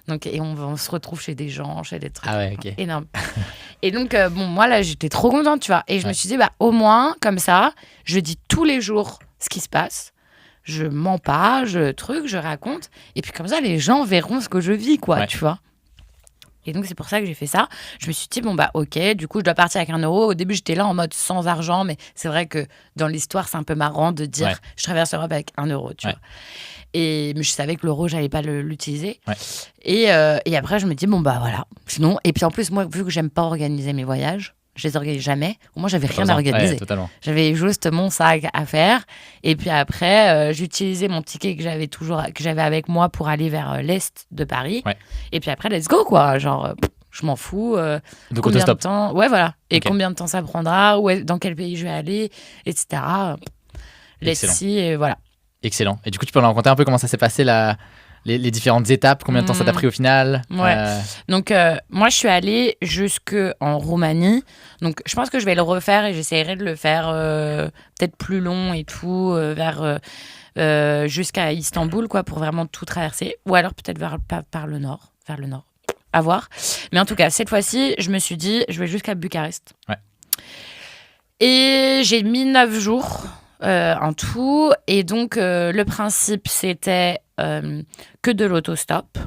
Donc, et on se retrouve chez des gens, chez des trucs énormes. Et donc, moi, là, j'étais trop contente, tu vois. Et je me suis dit, au moins, comme ça, je dis tous les jours ce qui se passe. Je mens pas, je raconte. Et puis comme ça, les gens verront ce que je vis, quoi, tu vois. Et donc, c'est pour ça que j'ai fait ça. Je me suis dit, ok, du coup, je dois partir avec 1 euro. Au début, j'étais là en mode sans argent, mais c'est vrai que dans l'histoire, c'est un peu marrant de dire, je traverse l'Europe avec 1 euro, tu vois. Mais je savais que l'euro, j'allais pas l'utiliser. Ouais. Et après, je me dis, voilà. Sinon, et puis en plus, moi, vu que j'aime pas organiser mes voyages, je les organise jamais. Moi, j'avais rien à organiser. Ouais, j'avais juste mon sac à faire. Et puis après, j'utilisais mon ticket que j'avais avec moi pour aller vers l'est de Paris. Ouais. Et puis après, let's go, quoi. Genre, je m'en fous. Donc, combien de temps. Ouais, voilà. Et combien de temps ça prendra, dans quel pays je vais aller, etc. Let's see, et voilà. Excellent. Et du coup, tu peux nous raconter un peu comment ça s'est passé les différentes étapes, combien de temps ça t'a pris au final? Ouais. Donc, moi, je suis allée jusqu'en Roumanie. Donc, je pense que je vais le refaire et j'essaierai de le faire peut-être plus long et tout, jusqu'à Istanbul, quoi, pour vraiment tout traverser. Ou alors peut-être vers le nord. À voir. Mais en tout cas, cette fois-ci, je me suis dit, je vais jusqu'à Bucarest. Ouais. Et j'ai mis 9 jours en tout. Et donc, le principe, c'était que de l'autostop.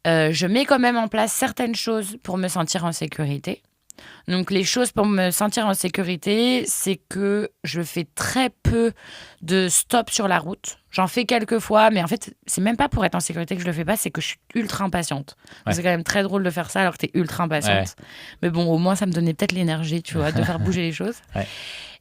Je mets quand même en place certaines choses pour me sentir en sécurité. Donc, les choses pour me sentir en sécurité, c'est que je fais très peu de stop sur la route. J'en fais quelques fois, mais en fait, c'est même pas pour être en sécurité que je le fais pas, c'est que je suis ultra impatiente. Ouais. C'est quand même très drôle de faire ça alors que t'es ultra impatiente. Ouais. Mais bon, au moins, ça me donnait peut-être l'énergie, tu vois, de faire bouger les choses. Ouais.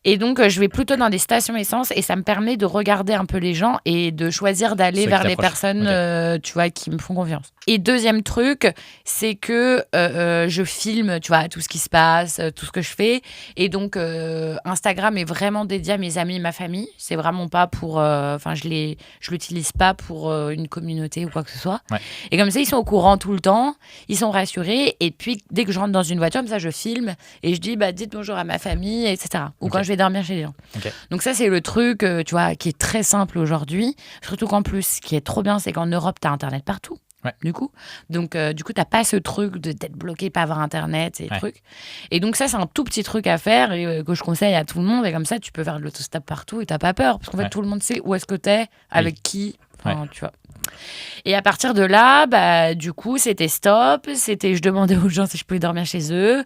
Et donc, je vais plutôt dans des stations essence et ça me permet de regarder un peu les gens et de choisir d'aller vers les personnes, tu vois, qui me font confiance. Et deuxième truc, c'est que je filme, tu vois, tout ce qui se passe, tout ce que je fais. Et donc, Instagram est vraiment dédié à mes amis et ma famille. C'est vraiment pas pour... je l'utilise pas pour une communauté ou quoi que ce soit. Ouais. Et comme ça, ils sont au courant tout le temps. Ils sont rassurés. Et puis, dès que je rentre dans une voiture, comme ça, je filme et je dis, dites bonjour à ma famille, etc. Ou quand je vais dormir chez les gens. Okay. Donc ça, c'est le truc, tu vois, qui est très simple aujourd'hui. Surtout qu'en plus, ce qui est trop bien, c'est qu'en Europe, tu as Internet partout. Ouais. Du coup, t'as pas ce truc d'être bloqué, pas avoir Internet et trucs. Et donc ça, c'est un tout petit truc à faire et que je conseille à tout le monde. Et comme ça, tu peux faire de l'autostop partout et t'as pas peur. Parce qu'en fait, tout le monde sait où est-ce que t'es, avec qui. Enfin, tu vois. Et à partir de là, bah, du coup, c'était stop. Je demandais aux gens si je pouvais dormir chez eux,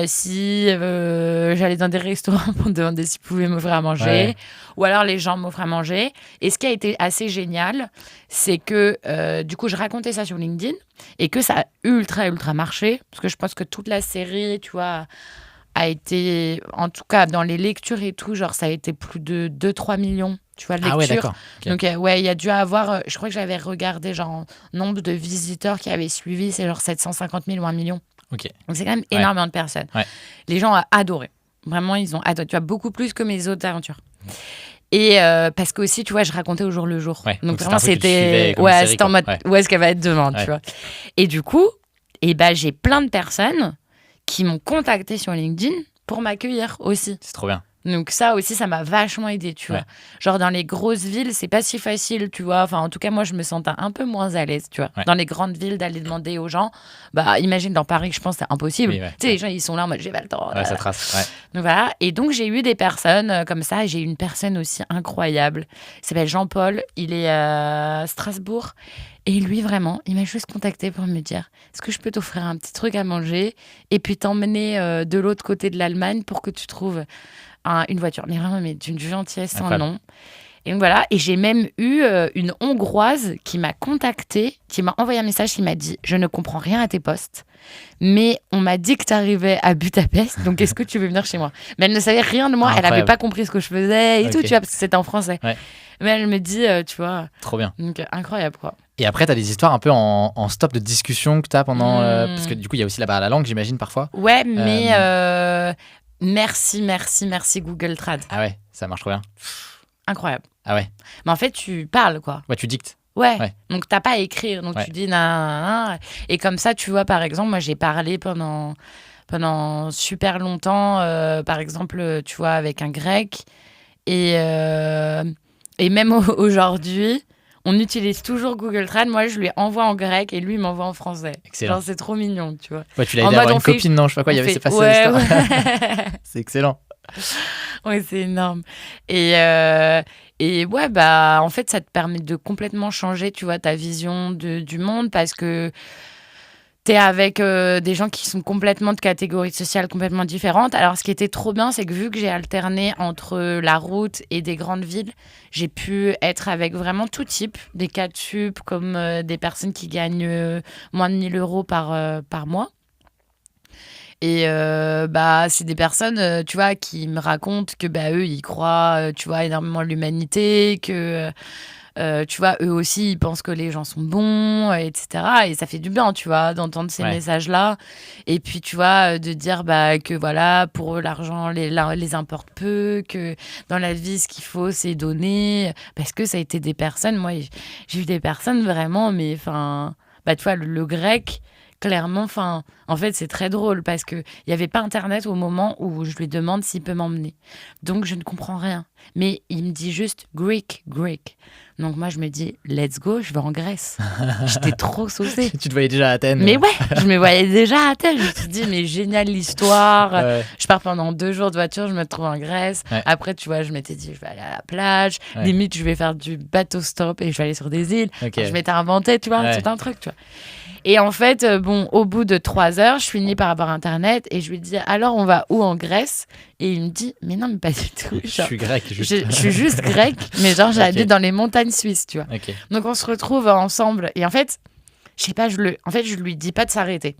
si j'allais dans des restaurants pour demander s'ils pouvaient m'offrir à manger, ou alors les gens m'offraient à manger. Et ce qui a été assez génial, c'est que du coup, je racontais ça sur LinkedIn et que ça a ultra marché, parce que je pense que toute la série, tu vois, a été, en tout cas dans les lectures et tout, genre ça a été plus de 2-3 millions. Tu vois, de lecture. Ah ouais, d'accord. Okay. Donc, il y a dû avoir... je crois que j'avais regardé, genre, nombre de visiteurs qui avaient suivi, c'est genre 750 000 ou 1 million. Ok. Donc, c'est quand même énormément de personnes. Ouais. Les gens ont adoré. Vraiment, ils ont adoré. Tu vois, beaucoup plus que mes autres aventures. Et parce que aussi, tu vois, je racontais au jour le jour. Ouais. Donc vraiment, c'était... Ouais, c'était en mode, où est-ce qu'elle va être demain, tu vois. Et du coup, j'ai plein de personnes qui m'ont contacté sur LinkedIn pour m'accueillir aussi. C'est trop bien. Donc ça aussi, ça m'a vachement aidée, tu vois. Genre dans les grosses villes, c'est pas si facile, tu vois. Enfin, en tout cas, moi, je me sentais un peu moins à l'aise, tu vois. Dans les grandes villes, d'aller demander aux gens. Bah, imagine, dans Paris, je pense que c'est impossible. Tu sais, les gens, ils sont là en mode, j'ai pas le temps. Ça trace, Donc voilà. Et donc, j'ai eu des personnes comme ça. J'ai eu une personne aussi incroyable. Il s'appelle Jean-Paul. Il est à Strasbourg. Et lui, vraiment, il m'a juste contacté pour me dire, est-ce que je peux t'offrir un petit truc à manger et puis t'emmener de l'autre côté de l'Allemagne pour que tu trouves une voiture. Mais vraiment, mais d'une gentillesse sans nom. Et donc voilà. Et j'ai même eu une Hongroise qui m'a contactée, qui m'a envoyé un message, qui m'a dit, je ne comprends rien à tes posts, mais on m'a dit que tu arrivais à Budapest, donc est-ce que tu veux venir chez moi? Mais elle ne savait rien de moi, elle n'avait pas compris ce que je faisais et tout, tu vois, parce que c'était en français. Mais elle me dit, tu vois... Trop bien. Donc, incroyable, quoi. Et après, tu as des histoires un peu en stop de discussion que tu as pendant... parce que du coup, il y a aussi la barrière à la langue, j'imagine, parfois. Ouais, mais merci Google Trad. Ah ouais, ça marche trop bien. Incroyable. Ah ouais. Mais en fait, tu parles, quoi. Ouais, tu dictes. Ouais. Donc, t'as pas à écrire. Donc, tu dis... Et comme ça, tu vois, par exemple, moi, j'ai parlé pendant super longtemps, par exemple, tu vois, avec un grec. Et même aujourd'hui, on utilise toujours Google Trad. Moi, je lui envoie en grec et lui, il m'envoie en français. Excellent. Genre, c'est trop mignon, tu vois. Ouais, tu l'as aidé à avoir une copine, non? Je sais pas quoi, c'est pas ça l'histoire. C'est excellent. Ouais, c'est énorme. Et ouais, bah, en fait, ça te permet de complètement changer, tu vois, ta vision du monde parce que t'es avec des gens qui sont complètement de catégories sociales complètement différentes. Alors, ce qui était trop bien, c'est que vu que j'ai alterné entre la route et des grandes villes, j'ai pu être avec vraiment tout type, des cas de sup, comme des personnes qui gagnent moins de 1 000 € par mois. Et c'est des personnes, tu vois, qui me racontent que eux, ils croient, tu vois, énormément à l'humanité, que... tu vois, eux aussi, ils pensent que les gens sont bons, etc. Et ça fait du bien, tu vois, d'entendre ces messages-là. Et puis, tu vois, de dire que voilà, pour eux, l'argent les importe peu, que dans la vie, ce qu'il faut, c'est donner. Parce que ça a été des personnes, moi, j'ai eu des personnes vraiment, mais enfin, tu vois, le grec... Clairement, en fait, c'est très drôle parce qu'il n'y avait pas Internet au moment où je lui demande s'il peut m'emmener. Donc, je ne comprends rien. Mais il me dit juste Greek. Donc, moi, je me dis, let's go, je vais en Grèce. J'étais trop saucée. Tu te voyais déjà à Athènes. Mais ouais, je me voyais déjà à Athènes. Je me suis dit, mais génial l'histoire. Je pars pendant 2 jours de voiture, je me trouve en Grèce. Après, tu vois, je m'étais dit, je vais aller à la plage. Limite, je vais faire du bateau stop et je vais aller sur des îles. Enfin, je m'étais inventé, tu vois, tout un truc, tu vois. Et en fait, au bout de 3 heures, je finis par avoir Internet et je lui dis, alors on va où en Grèce? Et il me dit, mais non, mais pas du tout. Genre, je suis grec. Je suis juste grec, mais genre j'habite dans les montagnes suisses, tu vois. Donc on se retrouve ensemble. Et en fait, je sais pas, je lui dis pas de s'arrêter.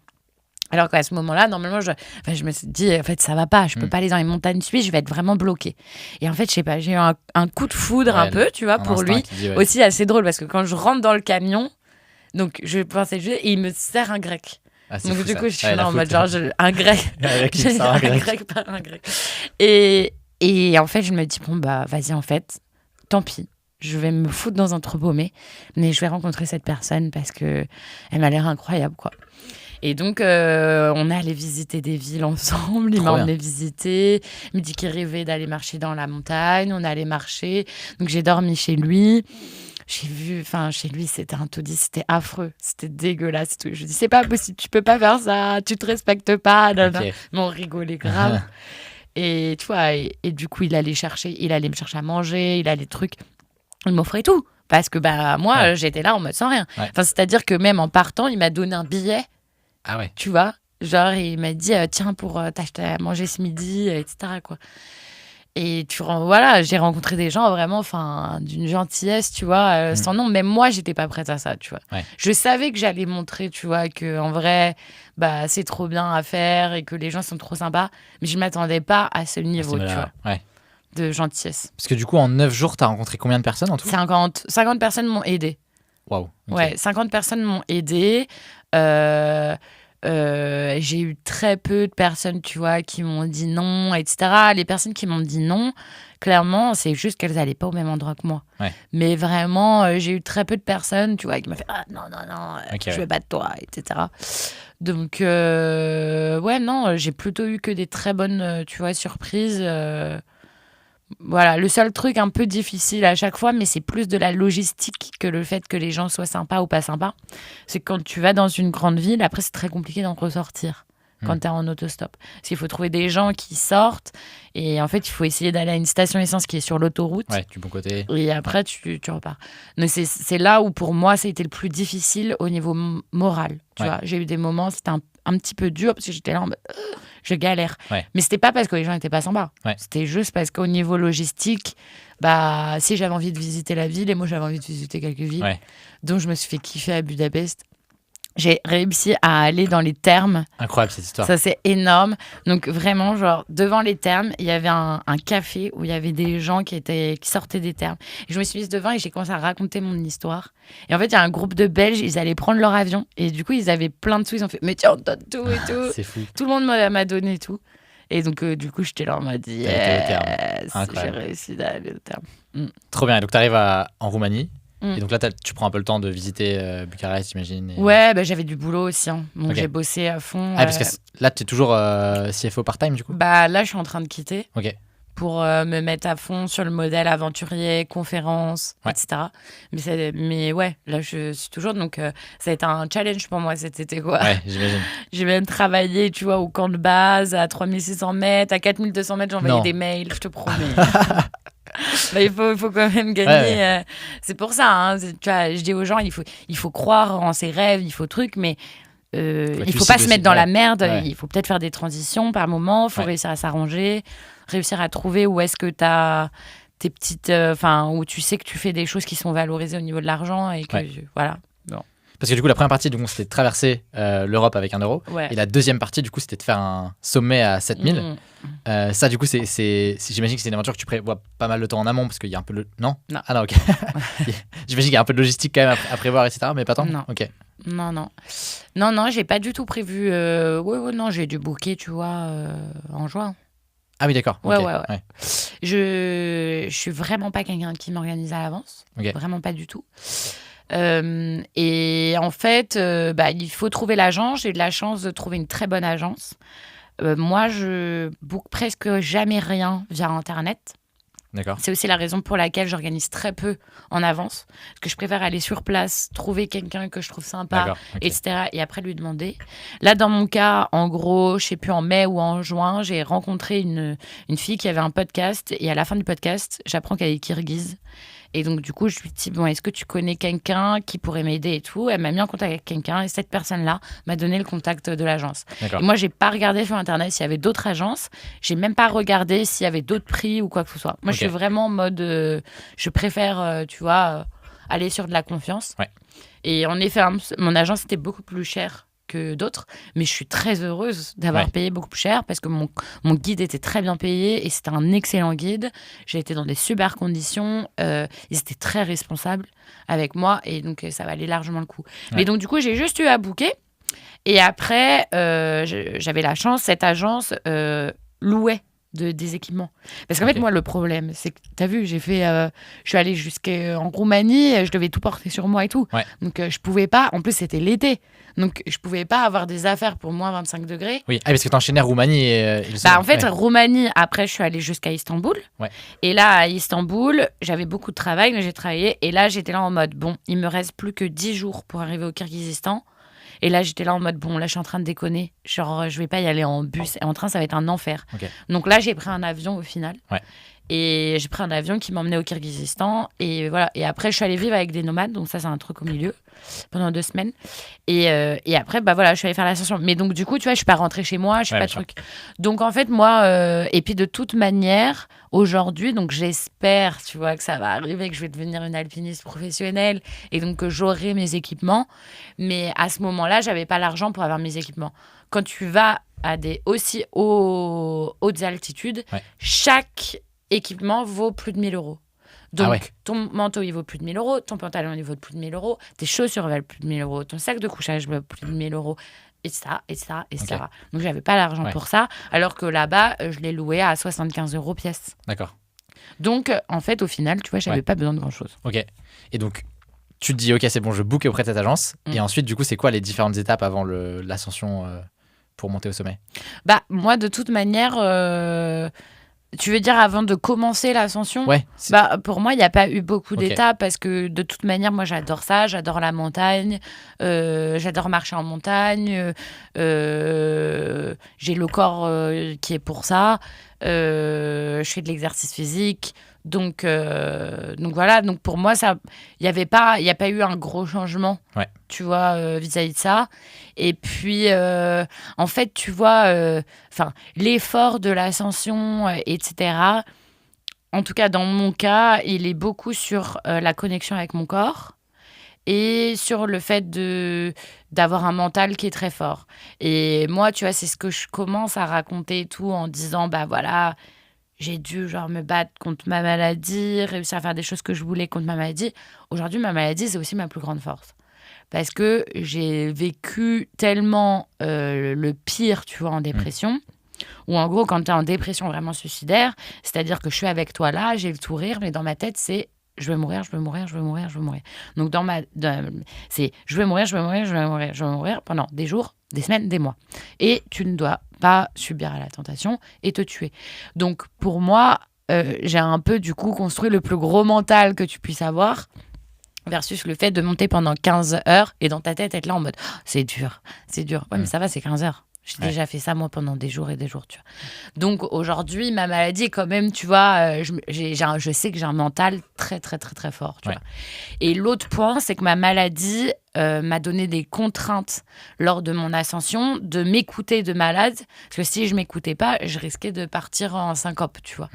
Alors qu'à ce moment-là, normalement, je me suis dit, en fait, ça va pas, je peux pas aller dans les montagnes suisses, je vais être vraiment bloquée. Et en fait, je sais pas, j'ai eu un coup de foudre un peu, tu vois, pour lui. Aussi assez drôle parce que quand je rentre dans le camion, donc je pensais juste, et il me sert un grec. Donc du coup, je suis là en mode genre, un grec. un grec par un grec. Et en fait, je me dis, bon, vas-y, en fait, tant pis. Je vais me foutre dans un trou paumé, mais je vais rencontrer cette personne parce qu'elle m'a l'air incroyable, quoi. Et donc, on est allé visiter des villes ensemble. Il m'a emmené visiter. Il me dit qu'il rêvait d'aller marcher dans la montagne. On est allé marcher. Donc, j'ai dormi chez lui. J'ai vu, chez lui, c'était un taudis, c'était affreux, c'était dégueulasse. Tout. Je dis, c'est pas possible, tu peux pas faire ça, tu te respectes pas. Mais on rigolait grave. Et tu vois, et du coup, il allait me chercher à manger, il allait trucs. Il m'offrait tout Parce que moi, j'étais là en mode sans rien. Ouais. Enfin, c'est-à-dire que même en partant, il m'a donné un billet. Ah ouais. Tu vois, genre, il m'a dit, tiens, pour t'acheter à manger ce midi, etc., quoi. Et voilà, j'ai rencontré des gens vraiment, d'une gentillesse, tu vois, sans nom. Même moi, j'étais pas prête à ça, tu vois. Ouais. Je savais que j'allais montrer, tu vois, que en vrai, c'est trop bien à faire et que les gens sont trop sympas. Mais je m'attendais pas à ce niveau, tu vois, de gentillesse. Parce que du coup, en 9 jours, t'as rencontré combien de personnes en tout ? 50 personnes m'ont aidé. Waouh. Okay. Ouais, 50 personnes m'ont aidé. J'ai eu très peu de personnes, tu vois, qui m'ont dit non, etc. Les personnes qui m'ont dit non, clairement, c'est juste qu'elles n'allaient pas au même endroit que moi. Ouais. Mais vraiment, j'ai eu très peu de personnes, tu vois, qui m'ont fait « Ah non, je veux pas de toi », etc. Donc, non, j'ai plutôt eu que des très bonnes, tu vois, surprises. Voilà, le seul truc un peu difficile à chaque fois, mais c'est plus de la logistique que le fait que les gens soient sympas ou pas sympas. C'est que quand tu vas dans une grande ville, après c'est très compliqué d'en ressortir quand tu es en autostop. Parce qu'il faut trouver des gens qui sortent et en fait il faut essayer d'aller à une station essence qui est sur l'autoroute. Ouais, du bon côté. Et après tu repars. Donc c'est là où pour moi ça a été le plus difficile au niveau moral. Tu vois, j'ai eu des moments, c'était un petit peu dur parce que j'étais là en mode je galère. Ouais. Mais c'était pas parce que les gens étaient pas sympas. Ouais. C'était juste parce qu'au niveau logistique, si j'avais envie de visiter la ville et moi j'avais envie de visiter quelques villes. Ouais. Donc je me suis fait kiffer à Budapest. J'ai réussi à aller dans les thermes. Incroyable cette histoire. Ça, c'est énorme. Donc vraiment, genre, devant les thermes, il y avait un café où il y avait des gens qui sortaient des thermes. Et je me suis mise devant et j'ai commencé à raconter mon histoire. Et en fait, il y a un groupe de Belges, ils allaient prendre leur avion. Et du coup, ils avaient plein de sous. Ils ont fait « Mais tiens, on te donne tout et tout. » C'est fou. Tout le monde m'a donné tout. Et donc, du coup, j'étais là, on m'a dit « Yes, j'ai réussi d'aller au terme. » Trop bien. Et donc, tu arrives en Roumanie. Et donc là, tu prends un peu le temps de visiter Bucarest, j'imagine. Et... Ouais, j'avais du boulot aussi. Hein. Donc j'ai bossé à fond. Ah, parce que là, tu es toujours CFO part-time, du coup ? Là, je suis en train de quitter. Ok. Pour me mettre à fond sur le modèle aventurier, conférence, etc. Mais ouais, là, je suis toujours... Donc, ça a été un challenge pour moi cet été, quoi. Ouais, j'imagine. J'ai même travaillé, tu vois, au camp de base, à 3600 mètres, à 4200 mètres, j'envoyais des mails, je te promets. Il faut quand même gagner. Ouais. C'est pour ça, hein, tu vois, je dis aux gens, il faut croire en ses rêves, il faut truc, mais il faut pas se mettre dans la merde. Ouais. Il faut peut-être faire des transitions par moment. Il faut réussir à s'arranger, réussir à trouver où est-ce que tu as tes petites... où tu sais que tu fais des choses qui sont valorisées au niveau de l'argent et que... Voilà. Bon. Parce que du coup, la première partie, c'était de traverser l'Europe avec 1 euro. Ouais. Et la deuxième partie, du coup, c'était de faire un sommet à 7000. Ça, du coup, j'imagine que c'est une aventure que tu prévois pas mal de temps en amont parce qu'il y a un peu de... Non. Ah non, ok. J'imagine qu'il y a un peu de logistique quand même à prévoir, etc. Mais pas tant. Non. Ok. Non, j'ai pas du tout prévu. Non, j'ai dû booker, tu vois, en juin. Ah oui, d'accord. Ouais. Je suis vraiment pas quelqu'un qui m'organise à l'avance. Okay. Vraiment pas du tout. Et en fait, il faut trouver l'agence. J'ai de la chance de trouver une très bonne agence. Moi, je book presque jamais rien via Internet. D'accord. C'est aussi la raison pour laquelle j'organise très peu en avance. Parce que je préfère aller sur place, trouver quelqu'un que je trouve sympa, etc. Et après lui demander. Là, dans mon cas, en gros, je sais plus, en mai ou en juin, j'ai rencontré une fille qui avait un podcast. Et à la fin du podcast, j'apprends qu'elle est kirghize. Et donc, du coup, je lui dis, bon, est-ce que tu connais quelqu'un qui pourrait m'aider et tout ? Elle m'a mis en contact avec quelqu'un et cette personne-là m'a donné le contact de l'agence. Et moi, j'ai pas regardé sur Internet s'il y avait d'autres agences. J'ai même pas regardé s'il y avait d'autres prix ou quoi que ce soit. Moi, je suis vraiment en mode, je préfère, tu vois, aller sur de la confiance. Ouais. Et en effet, mon agence était beaucoup plus chère que d'autres, mais je suis très heureuse d'avoir payé beaucoup plus cher parce que mon guide était très bien payé et c'était un excellent guide. J'ai été dans des super conditions, ils étaient très responsables avec moi et donc ça valait largement le coup. Mais donc du coup, j'ai juste eu à booker et après, j'avais la chance, cette agence louait des équipements. Parce qu'en fait, moi, le problème, c'est que, t'as vu, je suis allée jusqu'en Roumanie, je devais tout porter sur moi et tout. Ouais. Donc, je pouvais pas, en plus, c'était l'été. Donc, je pouvais pas avoir des affaires pour moins 25 degrés. Oui, parce que t'enchaînais Roumanie et en fait, Roumanie, après, je suis allée jusqu'à Istanbul. Ouais. Et là, à Istanbul, j'avais beaucoup de travail, mais j'ai travaillé. Et là, j'étais là en mode, bon, il me reste plus que 10 jours pour arriver au Kirghizistan. Et là, j'étais là en mode, bon, là, je suis en train de déconner. Genre, je vais pas y aller en bus. Et en train, ça va être un enfer. Donc là, j'ai pris un avion au final. Et j'ai pris un avion qui m'emmenait au Kirghizistan. Et voilà. Et après, je suis allée vivre avec des nomades. Donc ça, c'est un truc au milieu pendant 2 semaines. Et après, bah voilà, je suis allée faire l'ascension. Mais donc, du coup, tu vois, je suis pas rentrée chez moi. Je suis pas de truc. Donc, en fait, moi, et puis de toute manière, aujourd'hui, donc j'espère, tu vois, que ça va arriver, que je vais devenir une alpiniste professionnelle et donc que j'aurai mes équipements. Mais à ce moment-là, j'avais pas l'argent pour avoir mes équipements. Quand tu vas à des aussi hautes altitudes, chaque équipement vaut plus de 1 000 €. Donc, ton manteau, il vaut plus de 1 000 €, ton pantalon, il vaut plus de 1 000 €, tes chaussures valent plus de 1 000 €, ton sac de couchage vaut plus de 1 000 €, etc. Donc, j'avais pas l'argent pour ça, alors que là-bas, je l'ai loué à 75 € pièce. D'accord. Donc, en fait, au final, tu vois, j'avais pas besoin de grand-chose. Ok. Et donc, tu te dis, ok, c'est bon, je book auprès de cette agence. Et ensuite, du coup, c'est quoi les différentes étapes avant l'ascension pour monter au sommet ? Bah, moi, de toute manière... Tu veux dire avant de commencer l'ascension ? Bah, pour moi, il n'y a pas eu beaucoup d'étapes parce que de toute manière, moi, j'adore ça. J'adore la montagne. J'adore marcher en montagne. J'ai le corps qui est pour ça. Je fais de l'exercice physique. Donc voilà. Donc pour moi, il n'y a pas eu un gros changement, tu vois, vis-à-vis de ça. Et puis, en fait, tu vois, l'effort de l'ascension, etc. En tout cas, dans mon cas, il est beaucoup sur la connexion avec mon corps et sur le fait d'avoir un mental qui est très fort. Et moi, tu vois, c'est ce que je commence à raconter et tout en disant, bah voilà, j'ai dû me battre contre ma maladie, réussir à faire des choses que je voulais contre ma maladie. Aujourd'hui, ma maladie, c'est aussi ma plus grande force. Parce que j'ai vécu tellement le pire, tu vois, en dépression. Ou en gros, quand tu es en dépression vraiment suicidaire, c'est-à-dire que je suis avec toi là, j'ai le tout rire, mais dans ma tête, c'est je vais mourir, je vais mourir, je vais mourir, je vais mourir. Donc c'est je vais mourir, je vais mourir, je vais mourir, je vais mourir pendant des jours, des semaines, des mois. Et tu ne dois pas subir à la tentation et te tuer. Donc pour moi, j'ai un peu du coup construit le plus gros mental que tu puisses avoir versus le fait de monter pendant 15 heures et dans ta tête être là en mode oh, c'est dur. Ouais, mais ça va, c'est 15 heures. J'ai déjà fait ça, moi, pendant des jours et des jours, tu vois. Donc, aujourd'hui, ma maladie, quand même, tu vois, je sais que j'ai un mental très, très, très, très fort, tu vois. Et l'autre point, c'est que ma maladie m'a donné des contraintes lors de mon ascension de m'écouter de malade. Parce que si je m'écoutais pas, je risquais de partir en syncope, tu vois.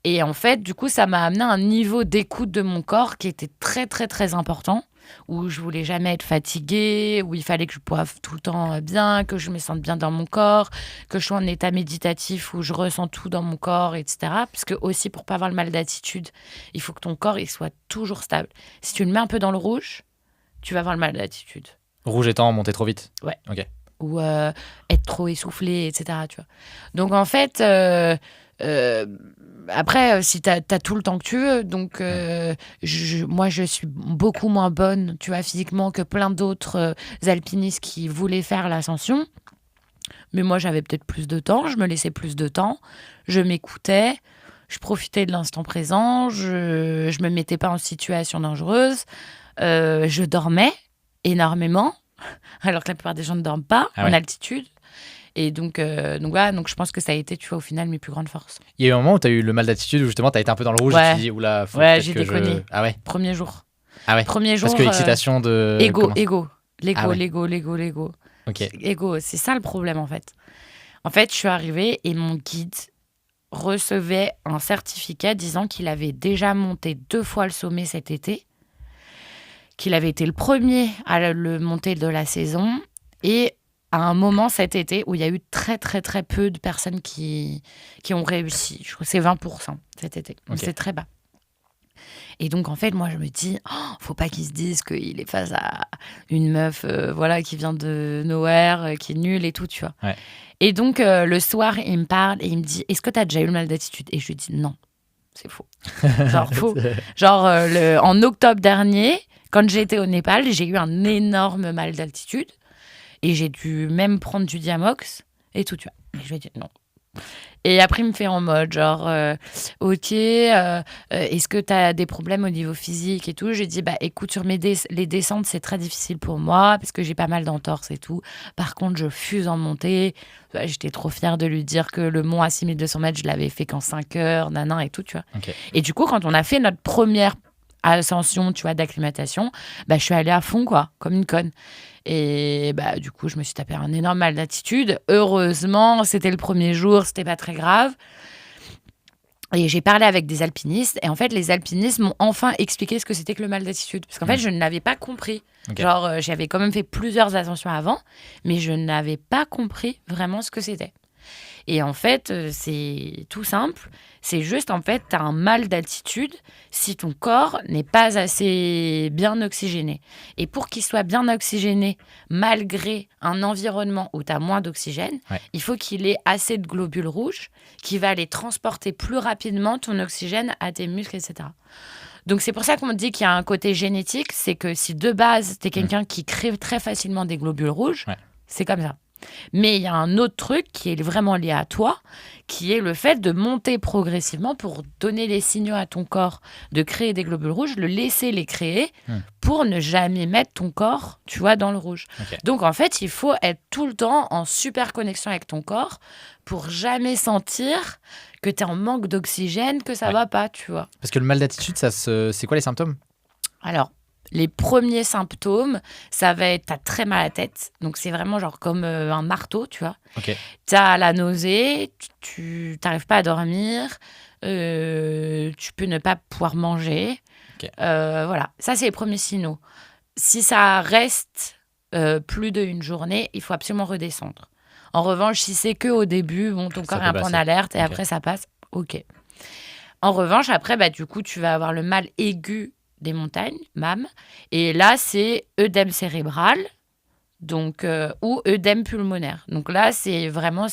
Et en fait, du coup, ça m'a amené à un niveau d'écoute de mon corps qui était très, très, très important. Où je voulais jamais être fatiguée, où il fallait que je boive tout le temps bien, que je me sente bien dans mon corps, que je sois en état méditatif où je ressens tout dans mon corps, etc. Parce que aussi, pour pas avoir le mal d'attitude, il faut que ton corps il soit toujours stable. Si tu le mets un peu dans le rouge, tu vas avoir le mal d'attitude. Rouge étant monter trop vite. Ouais. Ok. Ou être trop essoufflé, etc. Tu vois. Donc en fait... après, si t'as tout le temps que tu veux, donc moi je suis beaucoup moins bonne, tu vois, physiquement que plein d'autres alpinistes qui voulaient faire l'ascension. Mais moi j'avais peut-être plus de temps, je me laissais plus de temps, je m'écoutais, je profitais de l'instant présent, je me mettais pas en situation dangereuse, je dormais énormément, alors que la plupart des gens ne dorment pas en altitude. Et donc voilà, donc je pense que ça a été, tu vois, au final, mes plus grandes forces. Il y a eu un moment où tu as eu le mal d'attitude, où justement tu as été un peu dans le rouge et tu dis, oula, faut j'ai déconné. Ah ouais. Premier jour. Ah ouais. Premier jour. Parce que l'excitation de. L'ego. Ok. Ego, c'est ça le problème en fait. En fait, je suis arrivée et mon guide recevait un certificat disant qu'il avait déjà monté 2 fois le sommet cet été, qu'il avait été le premier à le monter de la saison et à un moment cet été où il y a eu très très très peu de personnes qui ont réussi. Je crois que c'est 20% cet été. Donc c'est très bas. Et donc en fait, moi je me dis, faut pas qu'ils se disent qu'il est face à une meuf qui vient de nowhere, qui est nulle et tout, tu vois. Ouais. Et donc le soir, il me parle et il me dit, est-ce que tu as déjà eu le mal d'attitude ? Et je lui dis non, c'est faux. Genre faux. Genre en octobre dernier, quand j'étais au Népal, j'ai eu un énorme mal d'altitude. Et j'ai dû même prendre du Diamox et tout, tu vois. Et je lui ai dit non, Et après, il me fait en mode genre, ok, est-ce que tu as des problèmes au niveau physique et tout? J'ai dit, bah écoute, sur les descentes, c'est très difficile pour moi parce que j'ai pas mal d'entorses et tout. Par contre, je fuse en montée. J'étais trop fière de lui dire que le mont à 6200 mètres, je l'avais fait qu'en 5 heures, nanan et tout, tu vois. Okay. Et du coup, quand on a fait notre première ascension, tu vois, d'acclimatation, bah, je suis allée à fond, quoi, comme une conne. Et bah, du coup, je me suis tapé un énorme mal d'attitude. Heureusement, c'était le premier jour, c'était pas très grave. Et j'ai parlé avec des alpinistes. Et en fait, les alpinistes m'ont enfin expliqué ce que c'était que le mal d'attitude. Parce qu'en fait, je ne l'avais pas compris. Okay. Genre, j'avais quand même fait plusieurs ascensions avant, mais je n'avais pas compris vraiment ce que c'était. Et en fait, c'est tout simple. C'est juste, en fait, tu as un mal d'altitude si ton corps n'est pas assez bien oxygéné. Et pour qu'il soit bien oxygéné, malgré un environnement où tu as moins d'oxygène, il faut qu'il ait assez de globules rouges qui va aller transporter plus rapidement ton oxygène à tes muscles, etc. Donc, c'est pour ça qu'on dit qu'il y a un côté génétique. C'est que si de base, tu es quelqu'un qui crée très facilement des globules rouges, c'est comme ça. Mais il y a un autre truc qui est vraiment lié à toi, qui est le fait de monter progressivement pour donner les signaux à ton corps de créer des globules rouges, le laisser les créer pour ne jamais mettre ton corps, tu vois, dans le rouge. Okay. Donc, en fait, il faut être tout le temps en super connexion avec ton corps pour jamais sentir que tu es en manque d'oxygène, que ça va pas, tu vois. Parce que le mal d'attitude, c'est quoi les symptômes? Alors, les premiers symptômes, ça va être t'as très mal à la tête. Donc, c'est vraiment genre comme un marteau, tu vois. Okay. T'as la nausée, tu n'arrives pas à dormir, tu peux ne pas pouvoir manger. Okay. Voilà, ça, c'est les premiers signaux. Si ça reste plus d'une journée, il faut absolument redescendre. En revanche, si c'est qu'au début, bon, ton corps est un peu en alerte et après, ça passe, ok. En revanche, après, bah, du coup, tu vas avoir le mal aigu des montagnes, MAM. Et là, c'est œdème cérébral, donc, ou œdème pulmonaire. Donc là, c'est vraiment,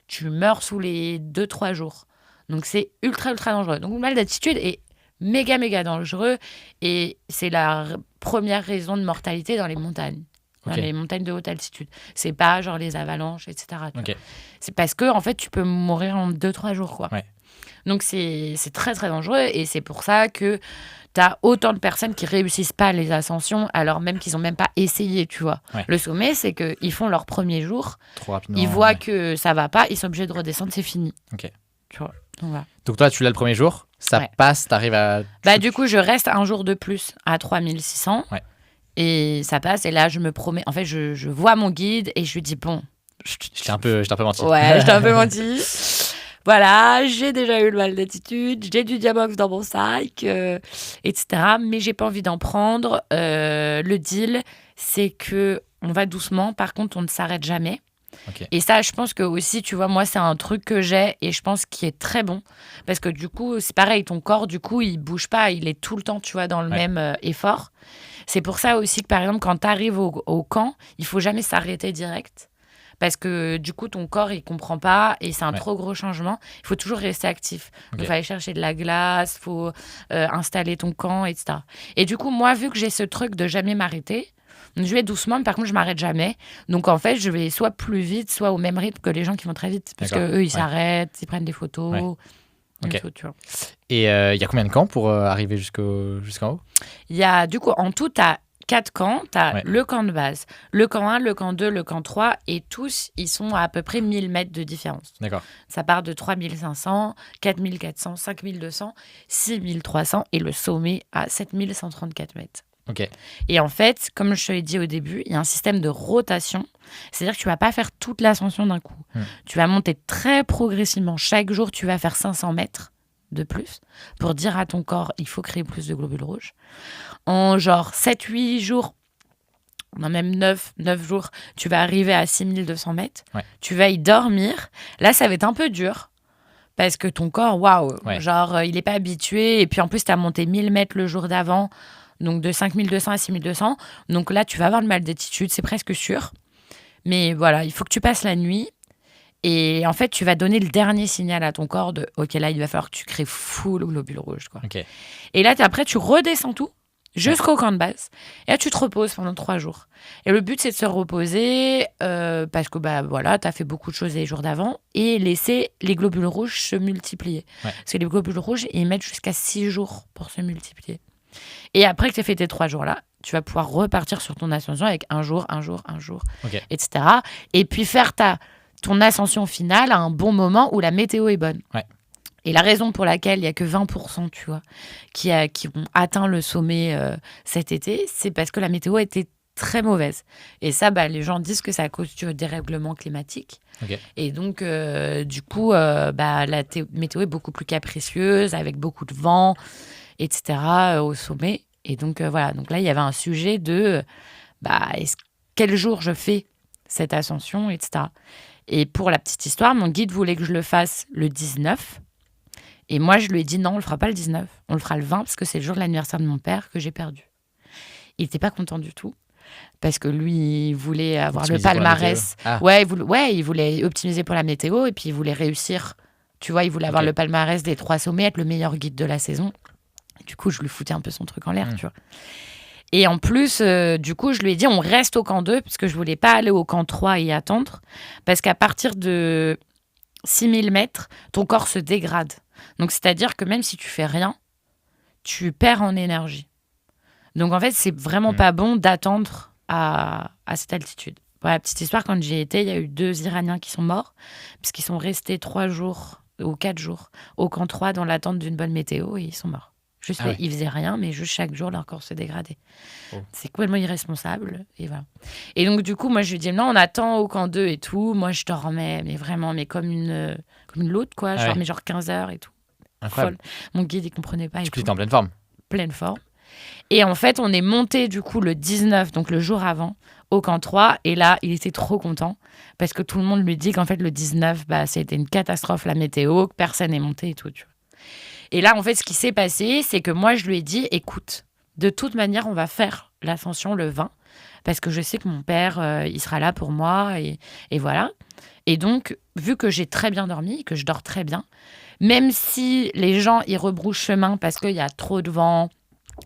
tu meurs sous les 2-3 jours. Donc, c'est ultra, ultra dangereux. Donc, le mal d'attitude est méga, méga dangereux. Et c'est la première raison de mortalité dans les montagnes. Dans les montagnes de haute altitude. C'est pas genre les avalanches, etc. C'est parce que, en fait, tu peux mourir en 2-3 jours, quoi. Ouais. Donc, c'est très, très dangereux. Et c'est pour ça que tu as autant de personnes qui réussissent pas les ascensions, alors même qu'ils ont même pas essayé, tu vois. Ouais. Le sommet, c'est qu'ils font leur premier jour. Trop rapidement. Ils voient que ça va pas, ils sont obligés de redescendre, c'est fini. Ok. Tu vois. Donc, voilà. Donc toi, tu l'as le premier jour, ça passe, t'arrives à... Bah, du coup, je reste un jour de plus à 3600. Ouais. Et ça passe, et là, je me promets... En fait, je vois mon guide et je lui dis, bon... Je t'ai un peu menti. Ouais, je t'ai un peu menti. Voilà, j'ai déjà eu le mal d'attitude, j'ai du Diamox dans mon sac, etc. Mais j'ai pas envie d'en prendre. Le deal, c'est que on va doucement. Par contre, on ne s'arrête jamais. Okay. Et ça, je pense que aussi, tu vois, moi, c'est un truc que j'ai et je pense qu'il est très bon. Parce que du coup, c'est pareil, ton corps, du coup, il bouge pas. Il est tout le temps, tu vois, dans le même effort. C'est pour ça aussi que, par exemple, quand tu arrives au camp, il faut jamais s'arrêter direct. Parce que du coup, ton corps, il comprend pas et c'est un trop gros changement. Il faut toujours rester actif. Okay. Donc, il faut aller chercher de la glace, il faut installer ton camp, etc. Et du coup, moi, vu que j'ai ce truc de jamais m'arrêter, je vais doucement, mais par contre, je m'arrête jamais. Donc, en fait, je vais soit plus vite, soit au même rythme que les gens qui vont très vite. Parce qu'eux, ils s'arrêtent, ils prennent des photos. Okay. Tout, tu vois. Et il y a combien de camps pour arriver jusqu'en haut? Il y a, du coup, en tout, tu as 4 camps. Tu as le camp de base, le camp 1, le camp 2, le camp 3. Et tous, ils sont à peu près 1000 mètres de différence. D'accord. Ça part de 3500, 4400, 5200, 6300 et le sommet à 7134 mètres. Okay. Et en fait, comme je te l'ai dit au début, il y a un système de rotation. C'est-à-dire que tu ne vas pas faire toute l'ascension d'un coup. Tu vas monter très progressivement. Chaque jour, tu vas faire 500 mètres de plus pour dire à ton corps, il faut créer plus de globules rouges. En genre 7-8 jours, non, même 9 jours, tu vas arriver à 6200 mètres. Ouais. Tu vas y dormir. Là, ça va être un peu dur. Parce que ton corps, waouh, genre, il n'est pas habitué. Et puis en plus, tu as monté 1000 mètres le jour d'avant. Donc, de 5200 à 6200. Donc là, tu vas avoir le mal d'attitude, c'est presque sûr. Mais voilà, il faut que tu passes la nuit. Et en fait, tu vas donner le dernier signal à ton corps de « Ok, là, il va falloir que tu crées full globule rouge. » Okay. Et là, après, tu redescends tout. jusqu'au camp de base. Et là, tu te reposes pendant 3 jours. Et le but, c'est de se reposer parce que voilà, tu as fait beaucoup de choses les jours d'avant et laisser les globules rouges se multiplier. Ouais. Parce que les globules rouges, ils mettent jusqu'à 6 jours pour se multiplier. Et après que tu as fait tes 3 jours-là, tu vas pouvoir repartir sur ton ascension avec un jour, etc. Et puis faire ton ascension finale à un bon moment où la météo est bonne. Ouais. Et la raison pour laquelle il n'y a que 20%, tu vois, qui ont atteint le sommet cet été, c'est parce que la météo était très mauvaise. Et ça, les gens disent que c'est à cause du dérèglement climatique. Okay. Et donc, du coup, la météo est beaucoup plus capricieuse, avec beaucoup de vent, etc., au sommet. Et donc, voilà. Donc là, il y avait un sujet de quel jour je fais cette ascension, etc. Et pour la petite histoire, mon guide voulait que je le fasse le 19. Et moi, je lui ai dit non, on le fera pas le 19. On le fera le 20 parce que c'est le jour de l'anniversaire de mon père que j'ai perdu. Il n'était pas content du tout parce que lui, il voulait avoir le palmarès. Ouais, il voulait optimiser pour la météo et puis il voulait réussir. Tu vois, il voulait avoir le palmarès des 3 sommets, être le meilleur guide de la saison. Du coup, je lui foutais un peu son truc en l'air, tu vois. Et en plus, du coup, je lui ai dit, on reste au camp 2 parce que je voulais pas aller au camp 3 et y attendre. Parce qu'à partir de 6000 mètres, ton corps se dégrade. Donc, c'est-à-dire que même si tu fais rien, tu perds en énergie. Donc, en fait, c'est vraiment pas bon d'attendre à cette altitude. Voilà, petite histoire, quand j'y étais, il y a eu 2 Iraniens qui sont morts parce qu'ils sont restés 3 jours ou 4 jours au camp 3 dans l'attente d'une bonne météo et ils sont morts. Ils faisaient rien, mais juste chaque jour, leur corps se dégradait. Oh. C'est complètement irresponsable. Et voilà. Et donc, du coup, moi, je lui dis, non, on attend au camp 2 et tout. Moi, je dormais, mais vraiment, comme une loutre, quoi. Je dormais genre 15 heures et tout. Folle. Mon guide, il comprenait pas. Du coup, tu étais en pleine forme. Pleine forme. Et en fait, on est monté, du coup, le 19, donc le jour avant, au camp 3. Et là, il était trop content parce que tout le monde lui dit qu'en fait, le 19, c'était une catastrophe, la météo, que personne n'est monté et tout, tu vois. Et là, en fait, ce qui s'est passé, c'est que moi, je lui ai dit, écoute, de toute manière, on va faire l'ascension le 20, parce que je sais que mon père, il sera là pour moi, et voilà. Et donc, vu que j'ai très bien dormi, que je dors très bien, même si les gens, ils rebroussent chemin parce qu'il y a trop de vent,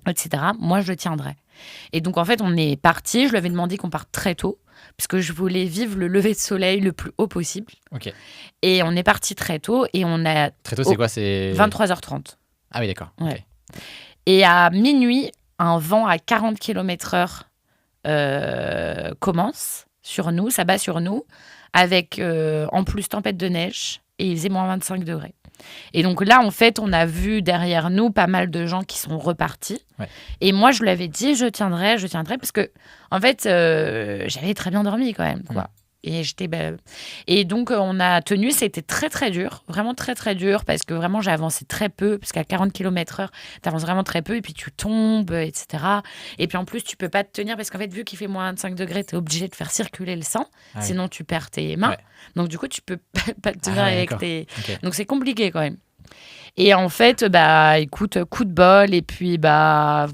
etc., moi, je le tiendrai. Et donc, en fait, on est parti. Je lui avais demandé qu'on parte très tôt, parce que je voulais vivre le lever de soleil le plus haut possible. Okay. Et on est parti très tôt et on a... Très tôt, c'est quoi? C'est 23h30. Ah oui, d'accord. Ouais. Okay. Et à minuit, un vent à 40 km/h commence sur nous, ça bat sur nous, avec en plus tempête de neige et il faisait moins 25 degrés. Et donc là, en fait, on a vu derrière nous pas mal de gens qui sont repartis. Ouais. Et moi, je lui avais dit, je tiendrai, parce que, en fait, j'avais très bien dormi quand même, quoi. Et et donc, on a tenu, c'était très, très dur, vraiment très, très dur, parce que vraiment, j'ai avancé très peu, parce qu'à 40 km/h, tu avances vraiment très peu, et puis tu tombes, etc. Et puis en plus, tu peux pas te tenir, parce qu'en fait, vu qu'il fait moins 25 degrés, tu es obligé de faire circuler le sang, sinon tu perds tes mains. Ouais. Donc, du coup, tu peux pas te tenir avec tes... Okay. Donc, c'est compliqué quand même. Et en fait, écoute, coup de bol, et puis ma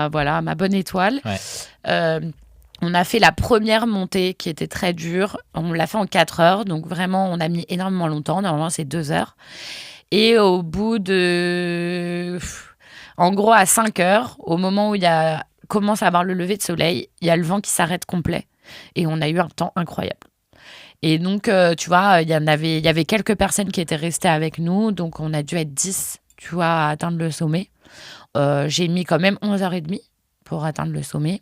bonne étoile. Ouais. On a fait la première montée qui était très dure. On l'a fait en 4 heures. Donc vraiment, on a mis énormément longtemps. Normalement, c'est 2 heures. Et au bout de... En gros, à 5 heures, au moment où commence à avoir le lever de soleil, il y a le vent qui s'arrête complet. Et on a eu un temps incroyable. Et donc, tu vois, il y avait quelques personnes qui étaient restées avec nous. Donc, on a dû être 10, tu vois, à atteindre le sommet. J'ai mis quand même 11h30 pour atteindre le sommet.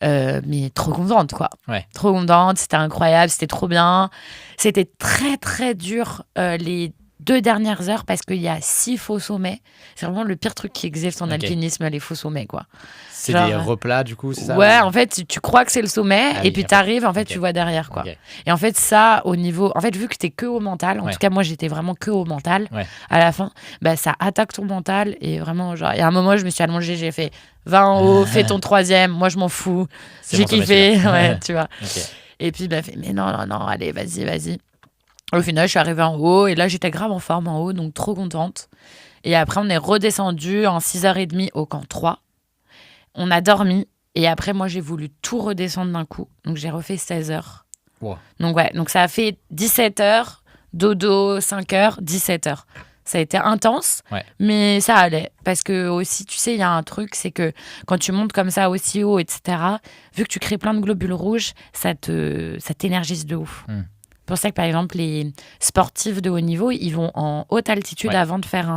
Mais trop contente, quoi. Ouais. Trop contente, c'était incroyable, c'était trop bien. C'était très, très dur les 2 dernières heures parce qu'il y a 6 faux sommets. C'est vraiment le pire truc qui existe en alpinisme, les faux sommets, quoi. C'est des replats, du coup, c'est ça? Ouais, en fait, tu crois que c'est le sommet et puis t'arrives, en fait, tu vois derrière, quoi. Okay. Et en fait, ça, au niveau... En fait, vu que t'es que au mental, en tout cas, moi, j'étais vraiment que au mental, à la fin, ça attaque ton mental et vraiment, genre... Et à un moment, je me suis allongée, j'ai fait 20 en haut, fais ton 3e, moi, je m'en fous. J'ai kiffé, tu vois. Okay. Et puis, il m'a fait, mais non, allez, vas-y. Au final, je suis arrivée en haut et là, j'étais grave en forme en haut, donc trop contente. Et après, on est redescendu en 6h30 au camp 3. On a dormi et après, moi, j'ai voulu tout redescendre d'un coup. Donc, j'ai refait 16 heures. Wow. Donc, ça a fait 17 heures, dodo, 5 heures, 17 heures. Ça a été intense, mais ça allait. Parce que aussi, tu sais, il y a un truc, c'est que quand tu montes comme ça aussi haut, etc., vu que tu crées plein de globules rouges, ça t'énergise de ouf. C'est pour ça que, par exemple, les sportifs de haut niveau, ils vont en haute altitude avant de faire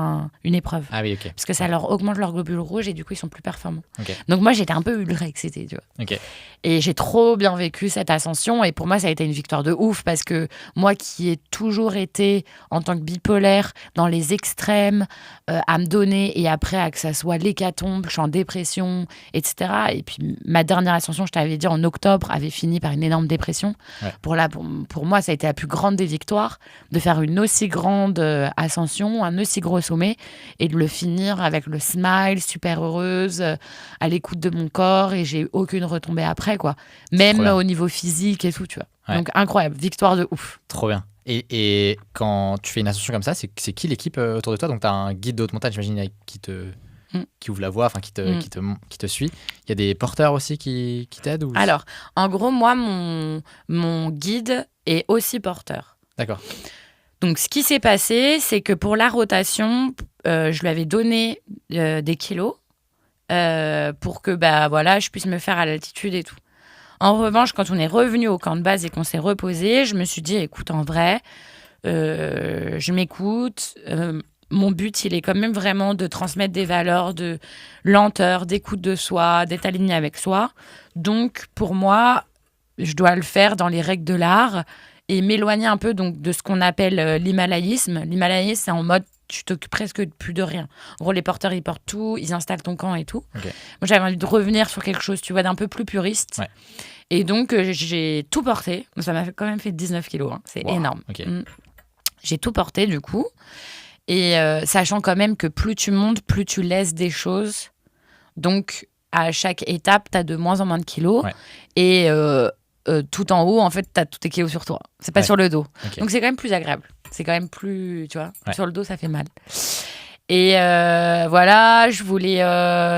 une épreuve. Ah oui, ok. Parce que ça leur augmente leurs globules rouges et du coup, ils sont plus performants. Okay. Donc moi, j'étais un peu ultra excitée, tu vois. Okay. Et j'ai trop bien vécu cette ascension. Et pour moi, ça a été une victoire de ouf parce que moi qui ai toujours été, en tant que bipolaire, dans les extrêmes, à me donner et après, que ça soit l'hécatombe, je suis en dépression, etc. Et puis, ma dernière ascension, je t'avais dit, en octobre, avait fini par une énorme dépression. Pour moi, ça a été la plus grande des victoires, de faire une aussi grande ascension, un aussi gros sommet, et de le finir avec le smile, super heureuse, à l'écoute de mon corps, et j'ai eu aucune retombée après, quoi. Même au niveau physique et tout, tu vois. Donc, incroyable, victoire de ouf. Trop bien. Et quand tu fais une ascension comme ça, c'est qui l'équipe autour de toi? Donc, tu as un guide de haute montagne, j'imagine, qui ouvre la voie, enfin qui te suit. Il y a des porteurs aussi qui t'aident ou... Alors, en gros, moi, mon guide est aussi porteur. D'accord. Donc, ce qui s'est passé, c'est que pour la rotation, je lui avais donné des kilos pour que je puisse me faire à l'altitude et tout. En revanche, quand on est revenu au camp de base et qu'on s'est reposé, je me suis dit, écoute, en vrai, je m'écoute. Mon but, il est quand même vraiment de transmettre des valeurs de lenteur, d'écoute de soi, d'être aligné avec soi. Donc, pour moi, je dois le faire dans les règles de l'art et m'éloigner un peu donc, de ce qu'on appelle l'himalayisme. L'himalayisme, c'est en mode, tu t'occupes presque plus de rien. En gros, les porteurs, ils portent tout, ils installent ton camp et tout. Okay. Moi, j'avais envie de revenir sur quelque chose, tu vois, d'un peu plus puriste. Ouais. Et donc, j'ai tout porté. Ça m'a quand même fait 19 kilos. Hein. C'est énorme. Okay. J'ai tout porté, du coup. Et sachant quand même que plus tu montes, plus tu laisses des choses. Donc, à chaque étape, tu as de moins en moins de kilos. Ouais. Et tout en haut, en fait, tu as tous tes kilos sur toi. C'est pas sur le dos. Okay. Donc, c'est quand même plus agréable. C'est quand même plus, tu vois, sur le dos, ça fait mal. Et voilà, je voulais,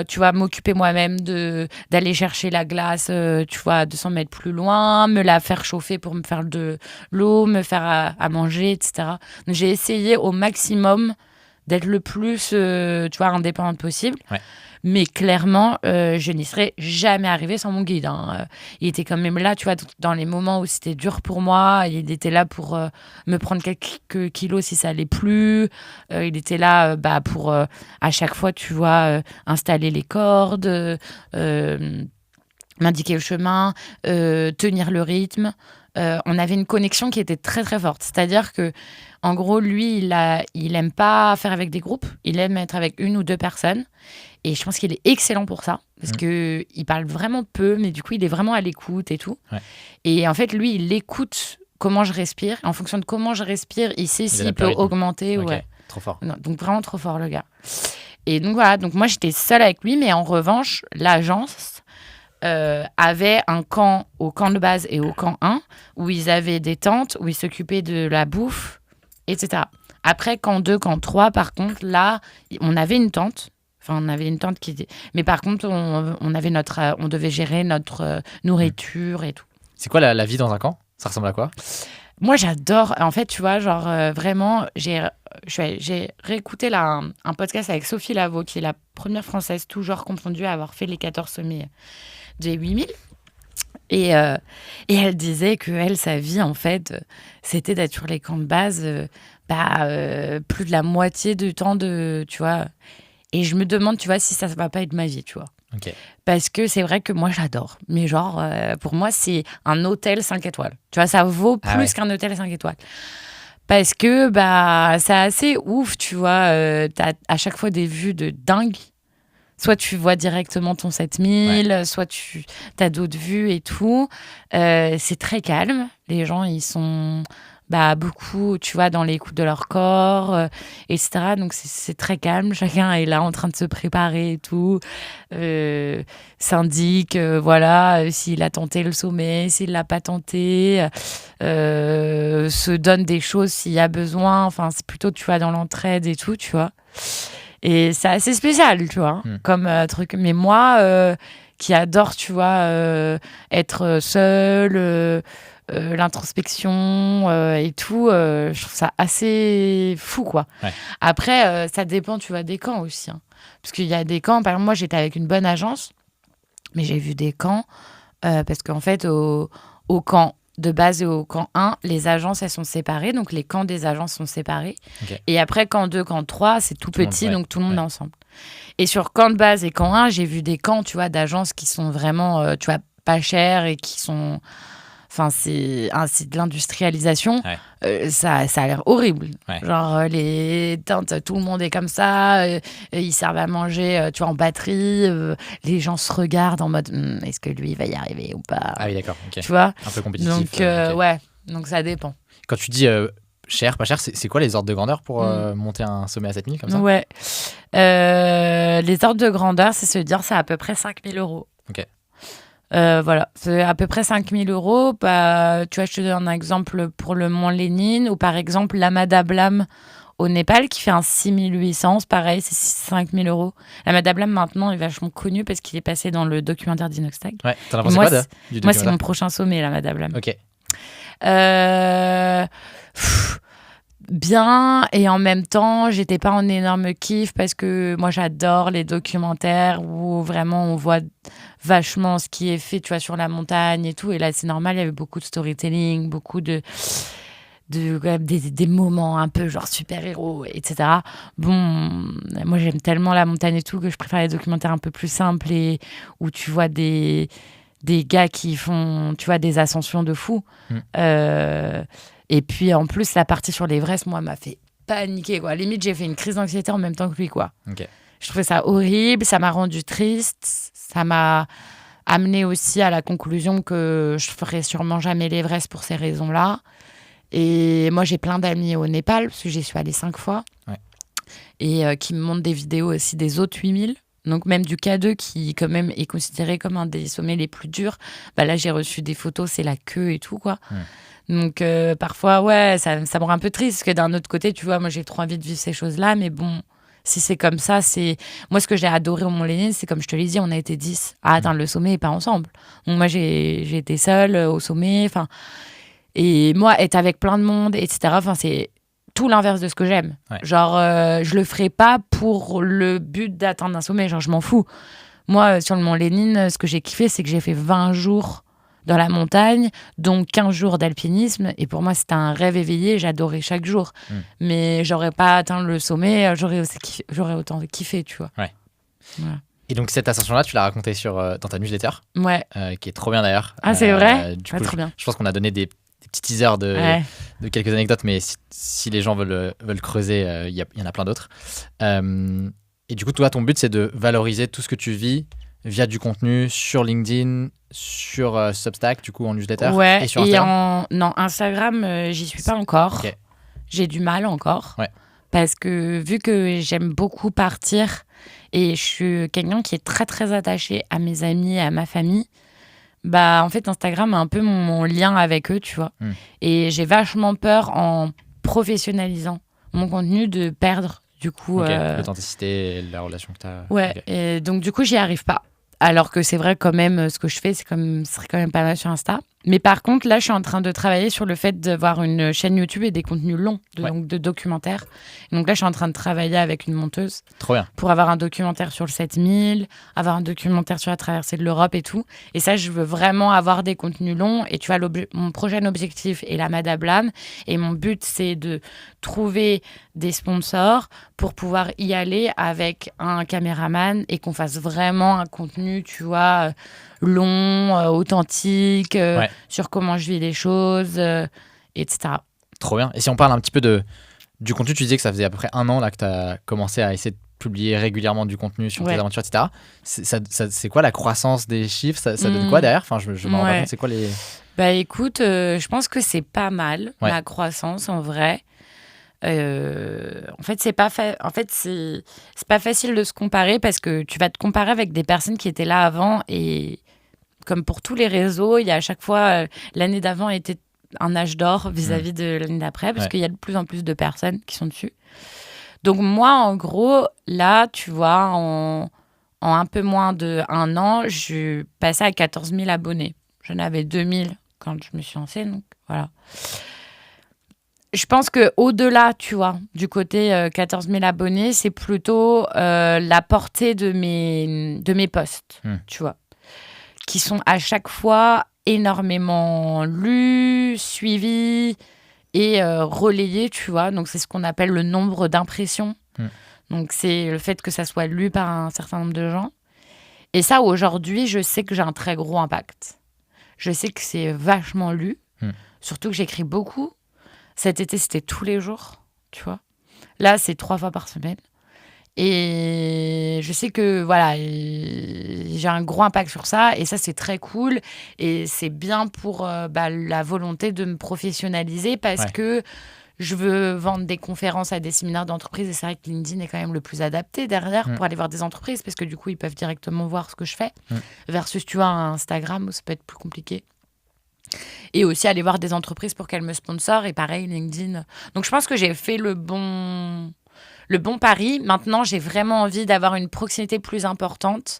tu vois, m'occuper moi-même d'aller chercher la glace, tu vois, 200 mètres plus loin, me la faire chauffer pour me faire de l'eau, me faire à manger, etc. Donc, j'ai essayé au maximum d'être le plus, tu vois, indépendante possible. Ouais. Mais clairement, je n'y serais jamais arrivée sans mon guide. Hein. Il était quand même là, tu vois, dans les moments où c'était dur pour moi. Il était là pour me prendre quelques kilos si ça allait plus. Il était là pour, à chaque fois, tu vois, installer les cordes, m'indiquer le chemin, tenir le rythme. On avait une connexion qui était très, très forte. C'est-à-dire que, en gros, lui, il aime pas faire avec des groupes. Il aime être avec une ou deux personnes. Et je pense qu'il est excellent pour ça. Parce qu'il parle vraiment peu, mais du coup, il est vraiment à l'écoute et tout. Ouais. Et en fait, lui, il écoute comment je respire. En fonction de comment je respire, il sait s'il peut augmenter. Okay. Ouais. Trop fort. Non, donc, vraiment trop fort, le gars. Et donc, voilà. Donc, moi, j'étais seule avec lui. Mais en revanche, l'agence avait un camp au camp de base et au camp 1 où ils avaient des tentes, où ils s'occupaient de la bouffe, etc. Après, camp 2, camp 3, par contre, là, on avait une tente. Enfin, on avait une tente qui... Mais par contre, on devait gérer notre nourriture et tout. C'est quoi la vie dans un camp? Ça ressemble à quoi? Moi, j'adore. En fait, tu vois, genre, vraiment, j'ai réécouté un podcast avec Sophie Lavaux, qui est la première Française, tout genre confondue, à avoir fait les 14 sommets des 8000. Et elle disait que elle, sa vie, en fait, c'était d'être sur les camps de base plus de la moitié du temps tu vois. Et je me demande, tu vois, si ça ne va pas être ma vie, tu vois. Okay. Parce que c'est vrai que moi, j'adore. Mais genre, pour moi, c'est un hôtel 5 étoiles. Tu vois, ça vaut plus qu'un hôtel 5 étoiles. Parce que c'est assez ouf, tu vois. T'as à chaque fois des vues de dingue. Soit tu vois directement ton 7000, soit tu as d'autres vues et tout. C'est très calme. Les gens, ils sont beaucoup, tu vois, dans l'écoute de leur corps, etc. Donc, c'est très calme. Chacun est là en train de se préparer et tout. S'indique, voilà, s'il a tenté le sommet, s'il ne l'a pas tenté. Se donne des choses s'il y a besoin. Enfin, c'est plutôt, tu vois, dans l'entraide et tout, tu vois. Et c'est assez spécial, tu vois, comme truc. Mais moi, qui adore, tu vois, être seul, l'introspection et tout. Je trouve ça assez fou, quoi. Ouais. Après, ça dépend, tu vois, des camps aussi. Hein. Parce qu'il y a des camps, par exemple, moi, j'étais avec une bonne agence, mais j'ai vu des camps, parce qu'en fait, au camp de base et au camp 1, les agences, elles sont séparées. Donc, les camps des agences sont séparés. Okay. Et après, camp 2, camp 3, c'est tout petit, donc tout le monde est ensemble. Et sur camp de base et camp 1, j'ai vu des camps, tu vois, d'agences qui sont vraiment, tu vois, pas chers et qui sont... Enfin, c'est de l'industrialisation. Ouais. Ça a l'air horrible. Ouais. Genre, les tentes, tout le monde est comme ça. Ils servent à manger, tu vois, en batterie. Les gens se regardent en mode, est-ce que lui, il va y arriver ou pas ? Ah oui, d'accord. Okay. Tu vois ? Un peu compétitif. Donc, okay. Ouais. Donc, ça dépend. Quand tu dis cher, pas cher, c'est quoi les ordres de grandeur pour monter un sommet à 7000 comme ça ? Ouais. Les ordres de grandeur, c'est se dire, c'est à peu près 5000 €. Ok. Voilà, c'est à peu près 5000 €. Bah, tu vois, je te donne un exemple pour le Mont Lénine, ou par exemple l'Amada Blam au Népal, qui fait un 6800, pareil, c'est 5000 €. L'Amada Blam, maintenant, est vachement connu parce qu'il est passé dans le documentaire d'Inoxtag. Ouais, t'en as pensé quoi du documentaire ? Moi, c'est mon prochain sommet, l'Amada Blam. Ok. Bien, et en même temps, j'étais pas en énorme kiff parce que moi, j'adore les documentaires où vraiment on voit vachement ce qui est fait, tu vois, sur la montagne et tout. Et là, c'est normal, il y avait beaucoup de storytelling, beaucoup des moments un peu genre super-héros, etc. Bon, moi, j'aime tellement la montagne et tout que je préfère les documentaires un peu plus simples et où tu vois des gars qui font, tu vois, des ascensions de fou. Et puis, en plus, la partie sur l'Everest, moi, m'a fait paniquer, quoi. Limite, j'ai fait une crise d'anxiété en même temps que lui, quoi. Okay. Je trouvais ça horrible, ça m'a rendu triste, ça m'a amené aussi à la conclusion que je ferais sûrement jamais l'Everest pour ces raisons-là. Et moi, j'ai plein d'amis au Népal, parce que j'y suis allée 5 fois, et qui me montrent des vidéos aussi des autres 8000. Donc même du K2, qui quand même est considéré comme un des sommets les plus durs. Bah là, j'ai reçu des photos, c'est la queue et tout, quoi. Donc parfois, ouais, ça me rend un peu triste, parce que d'un autre côté, tu vois, moi, j'ai trop envie de vivre ces choses-là, mais bon... Si c'est comme ça, c'est... Moi, ce que j'ai adoré au Mont Lénine, c'est comme je te l'ai dit, on a été 10 à atteindre le sommet et pas ensemble. Donc moi, j'ai été seule au sommet. Et moi, être avec plein de monde, etc., c'est tout l'inverse de ce que j'aime. Ouais. Genre, je le ferai pas pour le but d'atteindre un sommet. Genre, je m'en fous. Moi, sur le Mont Lénine, ce que j'ai kiffé, c'est que j'ai fait 20 jours dans la montagne, donc 15 jours d'alpinisme. Et pour moi, c'était un rêve éveillé. J'adorais chaque jour. Mais j'aurais pas atteint le sommet. J'aurais autant kiffé, tu vois. Ouais. Voilà. Et donc, cette ascension-là, tu l'as racontée dans ta newsletter. Ouais. Qui est trop bien, d'ailleurs. Ah, c'est vrai ? Du coup, trop bien. Je pense qu'on a donné des petits teasers de quelques anecdotes, mais si les gens veulent creuser, il y en a plein d'autres. Et du coup, toi, ton but, c'est de valoriser tout ce que tu vis via du contenu sur LinkedIn, sur Substack, du coup, en newsletter, et sur Instagram. Non, Instagram, j'y suis pas encore. Okay. J'ai du mal encore. Ouais. Parce que vu que j'aime beaucoup partir et je suis quelqu'un qui est très, très attaché à mes amis et à ma famille, bah, en fait, Instagram est un peu mon lien avec eux, tu vois. Et j'ai vachement peur, en professionnalisant mon contenu, de perdre, du coup... l'authenticité et la relation que tu as. Ouais, et donc du coup, j'y arrive pas. Alors que c'est vrai, quand même, ce que je fais, ce serait quand même pas mal sur Insta. Mais par contre, là, je suis en train de travailler sur le fait d'avoir une chaîne YouTube et des contenus longs, donc de documentaires. Et donc là, je suis en train de travailler avec une monteuse. Trop bien. Pour avoir un documentaire sur le 7000, avoir un documentaire sur la traversée de l'Europe et tout. Et ça, je veux vraiment avoir des contenus longs. Et tu vois, mon prochain objectif est l'Amada Blam. Et mon but, c'est de trouver des sponsors pour pouvoir y aller avec un caméraman et qu'on fasse vraiment un contenu, tu vois, long, authentique, sur comment je vis les choses, etc. Trop bien. Et si on parle un petit peu du contenu, tu disais que ça faisait à peu près 1 an là, que tu as commencé à essayer de publier régulièrement du contenu sur tes aventures, etc. C'est quoi la croissance des chiffres ? Ça donne quoi derrière ? Enfin, je me rends pas compte, c'est quoi les... Bah écoute, je pense que c'est pas mal, la croissance, en vrai. En fait, c'est pas facile de se comparer, parce que tu vas te comparer avec des personnes qui étaient là avant, et comme pour tous les réseaux, il y a à chaque fois l'année d'avant était un âge d'or vis-à-vis de l'année d'après, parce qu'il y a de plus en plus de personnes qui sont dessus. Donc moi, en gros, là, tu vois, en en un peu moins d'1 an, je passais à 14 000 abonnés. J'en avais 2 000 quand je me suis lancée, donc voilà. Je pense qu'au-delà, tu vois, du côté 14 000 abonnés, c'est plutôt la portée de mes posts, tu vois, qui sont à chaque fois énormément lus, suivis et relayés, tu vois. Donc, c'est ce qu'on appelle le nombre d'impressions. Donc, c'est le fait que ça soit lu par un certain nombre de gens. Et ça, aujourd'hui, je sais que j'ai un très gros impact. Je sais que c'est vachement lu, surtout que j'écris beaucoup. Cet été, c'était tous les jours, tu vois. Là, c'est 3 fois par semaine. Et je sais que, voilà, j'ai un gros impact sur ça. Et ça, c'est très cool. Et c'est bien pour la volonté de me professionnaliser parce que je veux vendre des conférences à des séminaires d'entreprise. Et c'est vrai que LinkedIn est quand même le plus adapté derrière pour aller voir des entreprises parce que du coup, ils peuvent directement voir ce que je fais. Versus, tu vois, Instagram où ça peut être plus compliqué. Et aussi aller voir des entreprises pour qu'elles me sponsorent. Et pareil, LinkedIn. Donc, je pense que j'ai fait le bon pari. Maintenant, j'ai vraiment envie d'avoir une proximité plus importante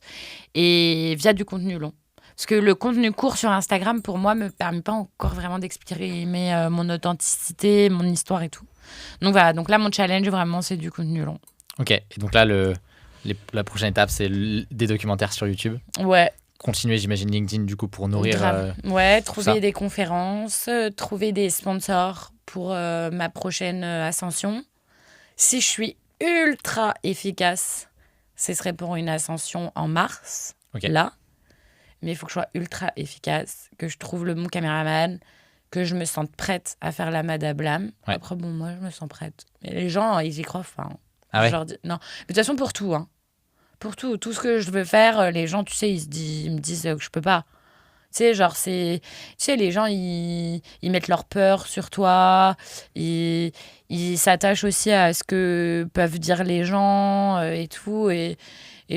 et via du contenu long. Parce que le contenu court sur Instagram, pour moi, ne me permet pas encore vraiment d'exprimer mon authenticité, mon histoire et tout. Donc, voilà. Donc là, mon challenge, vraiment, c'est du contenu long. Ok. Et donc là, la prochaine étape, c'est des documentaires sur YouTube. Ouais. Continuer, j'imagine, LinkedIn, du coup, pour nourrir... trouver des conférences, trouver des sponsors pour ma prochaine ascension. Si je suis ultra efficace, ce serait pour une ascension en mars, là. Mais il faut que je sois ultra efficace, que je trouve le bon caméraman, que je me sente prête à faire la Madablam. Après, bon, moi, je me sens prête. Mais les gens, ils y croient. Enfin, ah ouais? Non. Mais de toute façon, pour tout, hein. Pour tout ce que je veux faire, les gens, tu sais, ils me disent que je peux pas. Tu sais, genre, tu sais, les gens, ils mettent leur peur sur toi, ils s'attachent aussi à ce que peuvent dire les gens et tout. Et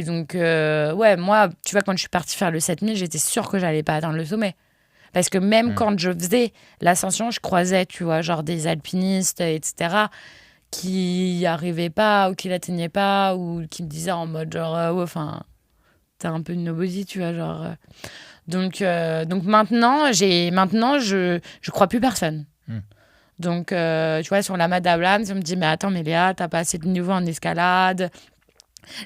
donc, moi, tu vois, quand je suis partie faire le 7000, j'étais sûre que j'allais pas atteindre le sommet. Parce que même quand je faisais l'ascension, je croisais, tu vois, genre des alpinistes, etc., qui n'y arrivaient pas ou qui l'atteignaient pas ou qui me disaient en mode genre t'es un peu une nobody, tu vois, genre donc maintenant je crois plus personne. Donc tu vois, sur la Madablam, je me dis mais attends, mais Léa, t'as pas assez de niveau en escalade,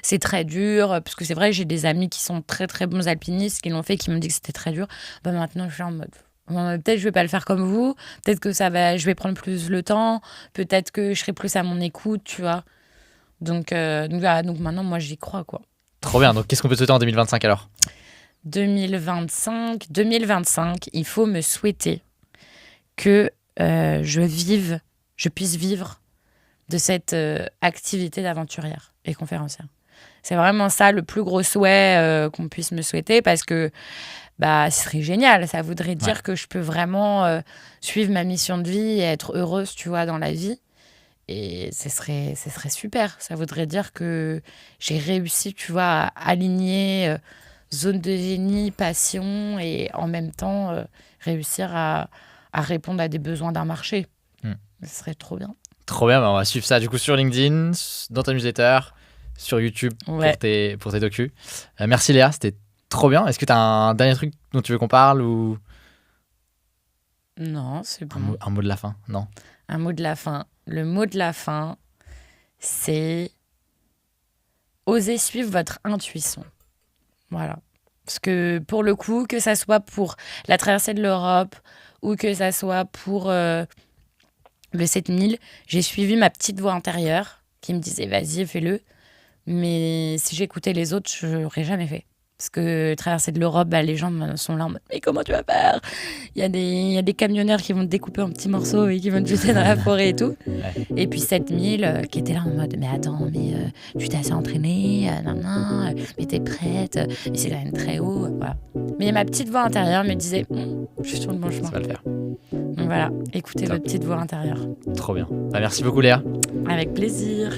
c'est très dur, parce que c'est vrai, j'ai des amis qui sont très très bons alpinistes qui l'ont fait, qui m'ont dit que c'était très dur. Maintenant je suis en mode peut-être je vais pas le faire comme vous, peut-être que je vais prendre plus le temps, peut-être que je serai plus à mon écoute, tu vois. Donc maintenant moi j'y crois, quoi. Trop bien. Donc qu'est-ce qu'on peut souhaiter en 2025 alors? 2025, il faut me souhaiter que je puisse vivre de cette activité d'aventurière et conférencière. C'est vraiment ça le plus gros souhait qu'on puisse me souhaiter, parce que ce serait génial. Ça voudrait dire que je peux vraiment suivre ma mission de vie et être heureuse, tu vois, dans la vie. Et ce serait super. Ça voudrait dire que j'ai réussi, tu vois, à aligner zone de génie, passion et en même temps réussir à répondre à des besoins d'un marché. Ce serait trop bien. Trop bien. On va suivre ça du coup sur LinkedIn, dans ta newsletter, sur YouTube pour tes docus. Merci Léa, c'était trop bien. Est-ce que tu as un dernier truc dont tu veux qu'on parle ou... Non, c'est bon. Un mot de la fin, non? Un mot de la fin. Le mot de la fin, c'est oser suivre votre intuition. Voilà. Parce que pour le coup, que ça soit pour la traversée de l'Europe ou que ça soit pour le 7000, j'ai suivi ma petite voix intérieure qui me disait vas-y, fais-le. Mais si j'écoutais les autres, je l'aurais jamais fait. Parce que traverser de l'Europe, les gens sont là en mode mais comment tu vas faire? Il y a des camionneurs qui vont te découper en petits morceaux et qui vont te jeter dans la forêt et tout. Et puis 7000 qui était là en mode mais attends, mais tu t'es assez entraînée, mais t'es prête, mais c'est quand même très haut. Voilà. Mais ma petite voix intérieure me disait je suis sur le bon chemin. Ça va le faire. Donc voilà, écoutez votre petite voix intérieure. Trop bien. Merci beaucoup Léa. Avec plaisir.